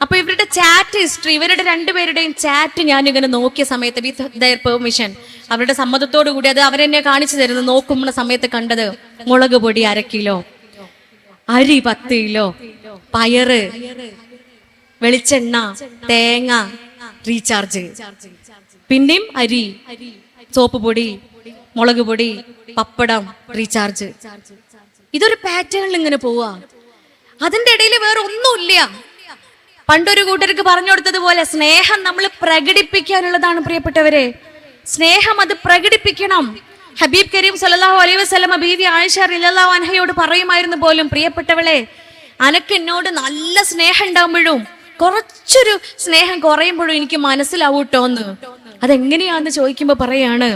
Speaker 1: അപ്പൊ ഇവരുടെ ചാറ്റ് ഹിസ്റ്ററി, ഇവരുടെ രണ്ടുപേരുടെയും ചാറ്റ് ഞാൻ ഇങ്ങനെ നോക്കിയ സമയത്ത് വിത്ത് ദയർ പെർമിഷൻ, അവരുടെ സമ്മതത്തോടു കൂടി അത് അവരെന്നെ കാണിച്ചു തരുന്നു. നോക്കുന്ന സമയത്ത് കണ്ടത് മുളക് പൊടി 1/2 കിലോ, അരി 10 കിലോ, പയറ്, വെളിച്ചെണ്ണ, തേങ്ങ, റീചാർജ്, പിന്നെയും അരി, സോപ്പ് പൊടി, മുളക് പൊടി, പപ്പടം, റീചാർജ്. ഇതൊരു പാറ്റേണിൽ ഇങ്ങനെ പോവാ. അതിന്റെ ഇടയിൽ വേറെ ഒന്നുമില്ല. പണ്ടൊരു കൂട്ടർക്ക് പറഞ്ഞു കൊടുത്തതുപോലെ സ്നേഹം നമ്മൾ പ്രകടിപ്പിക്കാനുള്ളതാണ് പ്രിയപ്പെട്ടവരെ. സ്നേഹം അത് പ്രകടിപ്പിക്കണം. ഹബീബ് കരീം സല്ലല്ലാഹു അലൈഹി വസല്ലമ ബീവി ആയിഷ റളിയല്ലാഹു അൻഹയോട് പറയുമായിരുന്നു പോലും, പ്രിയപ്പെട്ടവളെ, അനക്ക് എന്നോട് നല്ല സ്നേഹം ഉണ്ടാകുമ്പോഴും കുറച്ചൊരു സ്നേഹം കുറയുമ്പോഴും എനിക്ക് മനസ്സിലാവൂട്ടോന്ന്. അതെങ്ങനെയാന്ന് ചോദിക്കുമ്പോ പറയാണ്,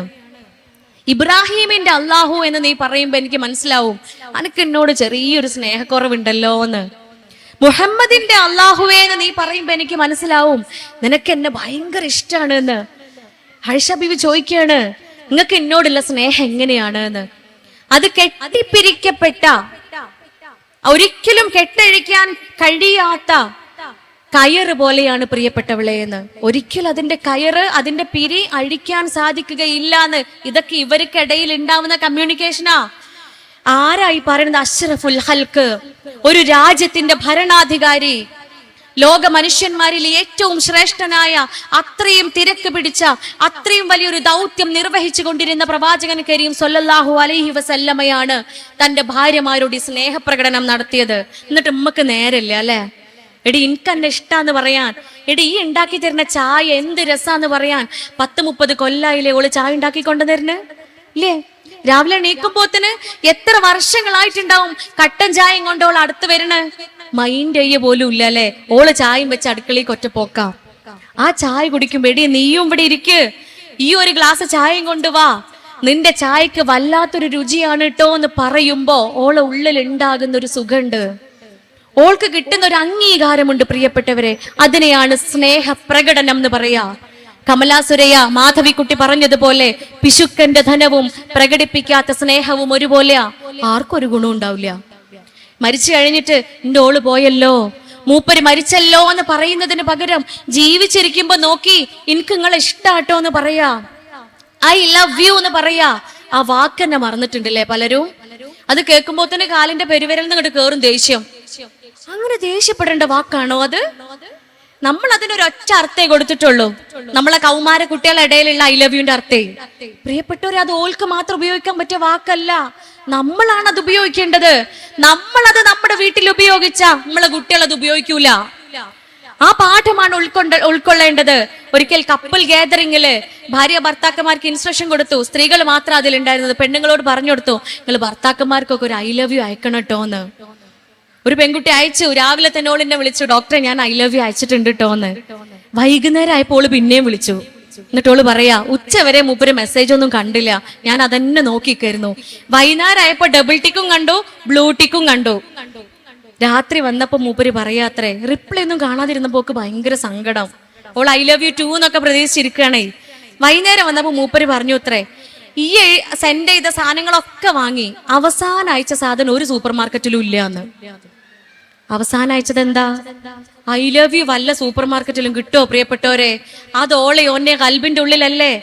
Speaker 1: ഇബ്രാഹിമിന്റെ അള്ളാഹു എന്ന് നീ പറയുമ്പോ എനിക്ക് മനസ്സിലാവും അനക്ക് എന്നോട് ചെറിയൊരു സ്നേഹക്കുറവുണ്ടല്ലോ എന്ന്. മുഹമ്മദിന്റെ അള്ളാഹുവേ എന്ന് നീ പറയുമ്പോ എനിക്ക് മനസ്സിലാവും നിനക്ക് എന്നെ ഭയങ്കര ഇഷ്ടമാണ് എന്ന്. ആയിഷ ബീവി ചോദിക്കാണ്, നിങ്ങൾക്ക് എന്നോടുള്ള സ്നേഹം എങ്ങനെയാണ് എന്ന്. അത് കെട്ടിപ്പിരിക്കപ്പെട്ട, ഒരിക്കലും കെട്ടഴിക്കാൻ കഴിയാത്ത കയറ് പോലെയാണ് പ്രിയപ്പെട്ടവളെ എന്ന്. ഒരിക്കലും അതിന്റെ കയറ്, അതിന്റെ പിരി അഴിക്കാൻ സാധിക്കുകയില്ലാന്ന്. ഇതൊക്കെ ഇവർക്കിടയിൽ ഉണ്ടാവുന്ന കമ്മ്യൂണിക്കേഷനാ. ആരായി പറയുന്നത്? അഷ്റഫുൽ ഹൽക്ക്, ഒരു രാജ്യത്തിന്റെ ഭരണാധികാരി, ലോക മനുഷ്യന്മാരിൽ ഏറ്റവും ശ്രേഷ്ഠനായ, അത്രയും തിരക്ക് പിടിച്ച, അത്രയും വലിയൊരു ദൗത്യം നിർവഹിച്ചു കൊണ്ടിരുന്ന പ്രവാചകൻ കരീം സല്ലല്ലാഹു അലൈഹി വസല്ലമയാണ് തന്റെ ഭാര്യമാരോട് ഈ സ്നേഹപ്രകടനം നടത്തിയത്. എന്നിട്ട് ഉമ്മക്ക് നേരല്ല അല്ലെ? എടി എനിക്കെന്നെ ഇഷ്ടാന്ന് പറയാൻ, എടി ഈ ഉണ്ടാക്കി തരുന്ന ചായ എന്ത് രസാന്ന് പറയാൻ 10-30 കൊല്ലായില്ലേ ഓള് ചായ ഉണ്ടാക്കി കൊണ്ടുതരുന്ന് ഇല്ലേ? രാവിലെ എണീക്കുമ്പോത്തിന് എത്ര വർഷങ്ങളായിട്ടുണ്ടാവും കട്ടൻ ചായയും കൊണ്ട് ഓൾ അടുത്ത് വരണ. മൈൻഡ് ചെയ്യ പോലും ഇല്ല അല്ലെ? ഓള് ചായയും വെച്ച് അടുക്കളയിൽ ഒറ്റപ്പോക്കാം. ആ ചായ കുടിക്കുമ്പോ എടി നീയും ഇവിടെ ഇരിക്ക്, ഈ ഒരു ഗ്ലാസ് ചായയും കൊണ്ടുവാ, നിന്റെ ചായക്ക് വല്ലാത്തൊരു രുചിയാണ് കേട്ടോ എന്ന് പറയുമ്പോ ഓളെ ഉള്ളിൽ ഉണ്ടാകുന്ന ഒരു സുഖമുണ്ട്. ഓൾക്ക് കിട്ടുന്ന ഒരു അംഗീകാരമുണ്ട് പ്രിയപ്പെട്ടവരെ, അതിനെയാണ് സ്നേഹ പ്രകടനം എന്ന് പറയാ. കമലാസുരയ്യ മാധവിക്കുട്ടി പറഞ്ഞതുപോലെ പിശുക്കന്റെ ധനവും പ്രകടിപ്പിക്കാത്ത സ്നേഹവും ഒരുപോലെയാ, ആർക്കൊരു ഗുണം ഉണ്ടാവില്ല. മരിച്ചു കഴിഞ്ഞിട്ട് എന്റെ ഓള് പോയല്ലോ, മൂപ്പര് മരിച്ചല്ലോ എന്ന് പറയുന്നതിന് പകരം ജീവിച്ചിരിക്കുമ്പോ നോക്കി എനിക്ക് നിങ്ങളെ ഇഷ്ടാട്ടോ എന്ന് പറയാ, ഐ ലവ് യു എന്ന് പറയാ. ആ വാക്കെന്നെ മറന്നിട്ടുണ്ടല്ലേ പലരും. അത് കേൾക്കുമ്പോ തന്നെ കാലിന്റെ പെരുവിരൽ നിങ്ങോട്ട് കേറും ദേഷ്യം. അങ്ങനെ ദേഷ്യപ്പെടേണ്ട വാക്കാണോ അത്? നമ്മൾ അതിനൊരൊറ്റ അർത്ഥേ കൊടുത്തിട്ടുള്ളൂ, നമ്മളെ കൗമാര കുട്ടികളുടെ ഇടയിലുള്ള ഐ ലവ് യുന്റെ അർത്ഥേ. പ്രിയപ്പെട്ടവരെ, അത് ഓൾക്ക് മാത്രം ഉപയോഗിക്കാൻ പറ്റിയ വാക്കല്ല, നമ്മളാണ് അത് ഉപയോഗിക്കേണ്ടത്. നമ്മളത് നമ്മുടെ വീട്ടിൽ ഉപയോഗിച്ച നമ്മളെ കുട്ടികൾ അത് ഉപയോഗിക്കൂല. ആ പാഠമാണ് ഉൾക്കൊള്ളേണ്ടത്. ഒരിക്കൽ കപ്പിൾ ഗാദറിംഗില് ഭാര്യ ഭർത്താക്കന്മാർക്ക് ഇൻസ്ട്രക്ഷൻ കൊടുത്തു. സ്ത്രീകൾ മാത്രം അതിലുണ്ടായിരുന്നത്. പെണ്ണുങ്ങളോട് പറഞ്ഞു കൊടുത്തു, നിങ്ങൾ ഭർത്താക്കന്മാർക്കൊക്കെ ഒരു ഐ ലവ് യു അയക്കണം കേട്ടോന്ന്. ഒരു പെൺകുട്ടി അയച്ചു. രാവിലെ തന്നെ ഓൾ എന്നെ വിളിച്ചു, ഡോക്ടറെ ഞാൻ ഐ ലവ് യു അയച്ചിട്ടുണ്ട് കേട്ടോന്ന്. വൈകുന്നേരം ആയപ്പോൾ ഓള് പിന്നെയും വിളിച്ചു. എന്നിട്ട് ഓള് പറയാ, ഉച്ചവരെ മൂപ്പര് മെസ്സേജ് ഒന്നും കണ്ടില്ല, ഞാൻ അതന്നെ നോക്കിക്കായിരുന്നു. വൈകുന്നേരം ആയപ്പോ ഡബിൾ ടിക്കും കണ്ടു, ബ്ലൂ ടിക്കും കണ്ടു. രാത്രി വന്നപ്പോ മൂപ്പര് പറയാത്രേ, റിപ്ലൈ ഒന്നും കാണാതിരുന്നപ്പോ ഭയങ്കര സങ്കടം. All I love you too എന്നൊക്കെ പ്രതീക്ഷിച്ചിരിക്കുകയാണേ. വൈകുന്നേരം വന്നപ്പോ മൂപ്പര് പറഞ്ഞു അത്രേ, ഈ സെൻഡ് ചെയ്ത സാധനങ്ങളൊക്കെ വാങ്ങി അവസാനം അയച്ച സാധനം ഒരു സൂപ്പർ മാർക്കറ്റിലും ഇല്ല എന്ന്. അവസാനം അയച്ചത് എന്താ? ഐ ലവ് യു വല്ല സൂപ്പർ മാർക്കറ്റിലും കിട്ടുമോ പ്രിയപ്പെട്ടവരെ? അത് ഓളെ കൽബിന്റെ ഉള്ളിലല്ലേ.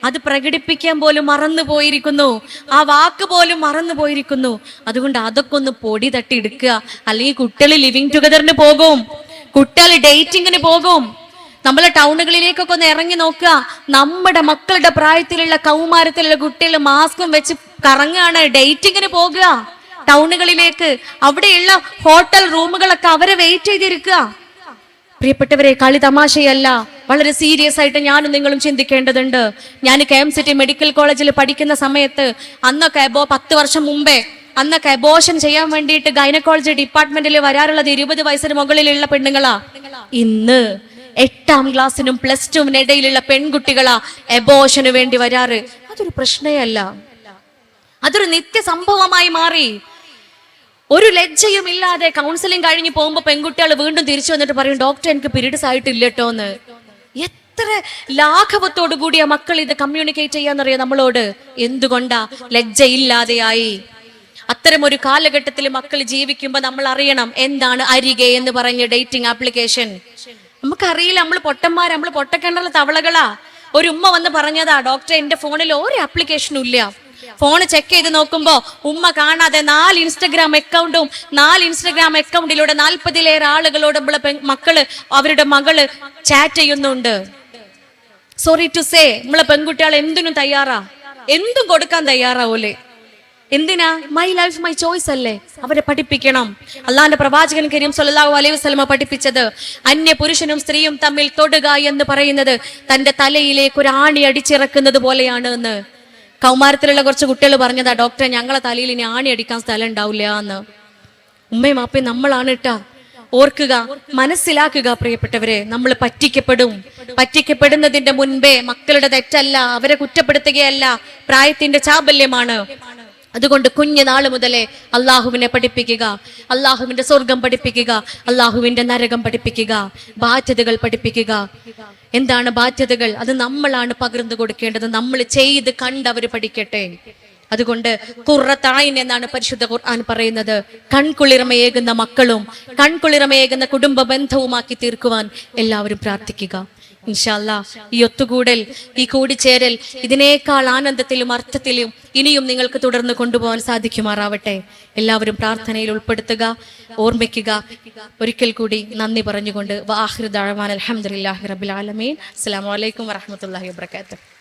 Speaker 1: അത് പ്രകടിപ്പിക്കാൻ പോലും മറന്നു പോയിരിക്കുന്നു, ആ വാക്ക് പോലും മറന്നു പോയിരിക്കുന്നു. അതുകൊണ്ട് അതൊക്കെ ഒന്ന് പൊടി തട്ടി എടുക്കുക. അല്ലെങ്കിൽ കുട്ടികൾ ലിവിങ് ടുഗദറിന് പോകും, കുട്ടികൾ ഡേറ്റിങ്ങിന് പോകും. നമ്മളെ ടൗണുകളിലേക്കൊക്കെ ഒന്ന് ഇറങ്ങി നോക്കുക. നമ്മുടെ മക്കളുടെ പ്രായത്തിലുള്ള കൗമാരത്തിലുള്ള കുട്ടികൾ മാസ്കും വെച്ച് കറങ്ങാണ്, ഡേറ്റിങ്ങിന് പോകുക ടൗണുകളിലേക്ക്. അവിടെയുള്ള ഹോട്ടൽ റൂമുകളൊക്കെ അവരെ വെയിറ്റ് ചെയ്തിരിക്കുക. പ്രിയപ്പെട്ടവരെ, കളി തമാശയല്ല, വളരെ സീരിയസ് ആയിട്ട് ഞാനും നിങ്ങളും ചിന്തിക്കേണ്ടതുണ്ട്. ഞാൻ KMCT മെഡിക്കൽ കോളേജിൽ പഠിക്കുന്ന സമയത്ത്, അന്നൊക്കെ 10 വർഷം മുമ്പേ, അന്നൊക്കെ അബോർഷൻ ചെയ്യാൻ വേണ്ടിയിട്ട് ഗൈനക്കോളജി ഡിപ്പാർട്ട്മെന്റിൽ വരാറുള്ളത് 20 വയസ്സിന് മുകളിലുള്ള പെണ്ണുങ്ങളാ. ഇന്ന് 8ാം ക്ലാസ്സിനും +2 ഇടയിലുള്ള പെൺകുട്ടികളാ അബോർഷന് വേണ്ടി വരാറ്. അതൊരു പ്രശ്നമല്ല, അതൊരു നിത്യ സംഭവമായി മാറി. ഒരു ലജ്ജയും ഇല്ലാതെ കൗൺസിലിംഗ് കഴിഞ്ഞ് പോകുമ്പോ പെൺകുട്ടികൾ വീണ്ടും തിരിച്ചു വന്നിട്ട് പറയും, ഡോക്ടർ എനിക്ക് പീരീഡ്സ് ആയിട്ടില്ല കേട്ടോന്ന്. എത്ര ലാഘവത്തോടു കൂടിയ മക്കൾ ഇത് കമ്മ്യൂണിക്കേറ്റ് ചെയ്യാന്നറിയാം നമ്മളോട്. എന്തുകൊണ്ടാ? ലജ്ജയില്ലാതെയായി. അത്തരം ഒരു കാലഘട്ടത്തിൽ മക്കൾ ജീവിക്കുമ്പോ നമ്മൾ അറിയണം എന്താണ് അരികെ എന്ന് പറഞ്ഞ ഡേറ്റിംഗ് ആപ്ലിക്കേഷൻ. നമുക്കറിയില്ല, നമ്മൾ പൊട്ടന്മാരാ, നമ്മൾ പൊട്ടക്കണ്ടുള്ള തവളകളാ. ഒരു ഉമ്മ വന്ന് പറഞ്ഞതാ, ഡോക്ടറെ എന്റെ ഫോണിൽ ഒരു ആപ്ലിക്കേഷനും ഇല്ല. ഫോൺ ചെക്ക് ചെയ്ത് നോക്കുമ്പോ ഉമ്മ കാണാതെ 4 ഇൻസ്റ്റഗ്രാം അക്കൗണ്ടും 4 ഇൻസ്റ്റഗ്രാം അക്കൗണ്ടിലൂടെ 40-ലേറെ ആളുകളോട് മക്കള് അവരുടെ മകള് ചാറ്റ് ചെയ്യുന്നുണ്ട്. സോറി ടു സേ, നമ്മളെ പെൺകുട്ടികൾ എന്തിനും തയ്യാറാ, എന്തും കൊടുക്കാൻ തയ്യാറാവൂലേ. എന്തിനാ? മൈ ലൈഫ് മൈ ചോയ്സ് അല്ലേ. അവരെ പഠിപ്പിക്കണം. അള്ളാന്റെ പ്രവാചകൻ കരീം സ്വല്ലല്ലാഹു അലൈഹി വസല്ലമ പഠിപ്പിച്ചത്, അന്യ പുരുഷനും സ്ത്രീയും തമ്മിൽ തൊടുക എന്ന് പറയുന്നത് തന്റെ തലയിലേക്ക് ഒരു ആണി അടിച്ചിറക്കുന്നത് പോലെയാണ് എന്ന്. കൗമാരത്തിലുള്ള കുറച്ച് കുട്ടികൾ പറഞ്ഞതാ, ഡോക്ടറെ ഞങ്ങളെ തലയിൽ ഇനി ആണി അടിക്കാൻ സ്ഥലം ഉണ്ടാവില്ല എന്ന്. ഉമ്മയും അപ്പയും നമ്മളാണ് കേട്ടാ. ഓർക്കുക, മനസ്സിലാക്കുക പ്രിയപ്പെട്ടവരെ, നമ്മൾ പറ്റിക്കപ്പെടുന്നതിന്റെ മുൻപേ മക്കളുടെ തെറ്റല്ല, അവരെ കുറ്റപ്പെടുത്തുകയല്ല, പ്രായത്തിന്റെ ചാബല്യമാണ്. അതുകൊണ്ട് കുഞ്ഞുനാള് മുതലേ അള്ളാഹുവിനെ പഠിപ്പിക്കുക, അള്ളാഹുവിന്റെ സ്വർഗം പഠിപ്പിക്കുക, അള്ളാഹുവിന്റെ നരകം പഠിപ്പിക്കുക, ബാധ്യതകൾ പഠിപ്പിക്കുക. എന്താണ് ബാധ്യതകൾ? അത് നമ്മളാണ് പകർന്നു കൊടുക്കേണ്ടത്. നമ്മൾ ചെയ്ത് കണ്ടവർ പഠിക്കട്ടെ. അതുകൊണ്ട് ഖുർറത്തൈൻ എന്നാണ് പരിശുദ്ധ ഖുർആൻ പറയുന്നത്. കൺകുളിർമയേകുന്ന മക്കളും കൺകുളിർമയേകുന്ന കുടുംബ ബന്ധവുമാക്കി തീർക്കുവാൻ എല്ലാവരും പ്രാർത്ഥിക്കുക. ഇൻഷാ അല്ലാഹ് ഈ ഒത്തുകൂടൽ, ഈ കൂടിച്ചേരൽ ഇതിനേക്കാൾ ആനന്ദത്തിലും അർത്ഥത്തിലും ഇനിയും നിങ്ങൾക്ക് തുടർന്ന് കൊണ്ടുപോകാൻ സാധിക്കുമാറാവട്ടെ. എല്ലാവരും പ്രാർത്ഥനയിൽ ഉൾപ്പെടുത്തുക, ഓർമ്മിക്കുക. ഒരിക്കൽ കൂടി നന്ദി പറഞ്ഞുകൊണ്ട് വാഹിർ ദഅവാന അൽഹംദുലില്ലാഹി റബ്ബിൽ ആലമീൻ. അസ്സലാമു അലൈക്കും വറഹ്മത്തുള്ളാഹി വബറകാതുഹു.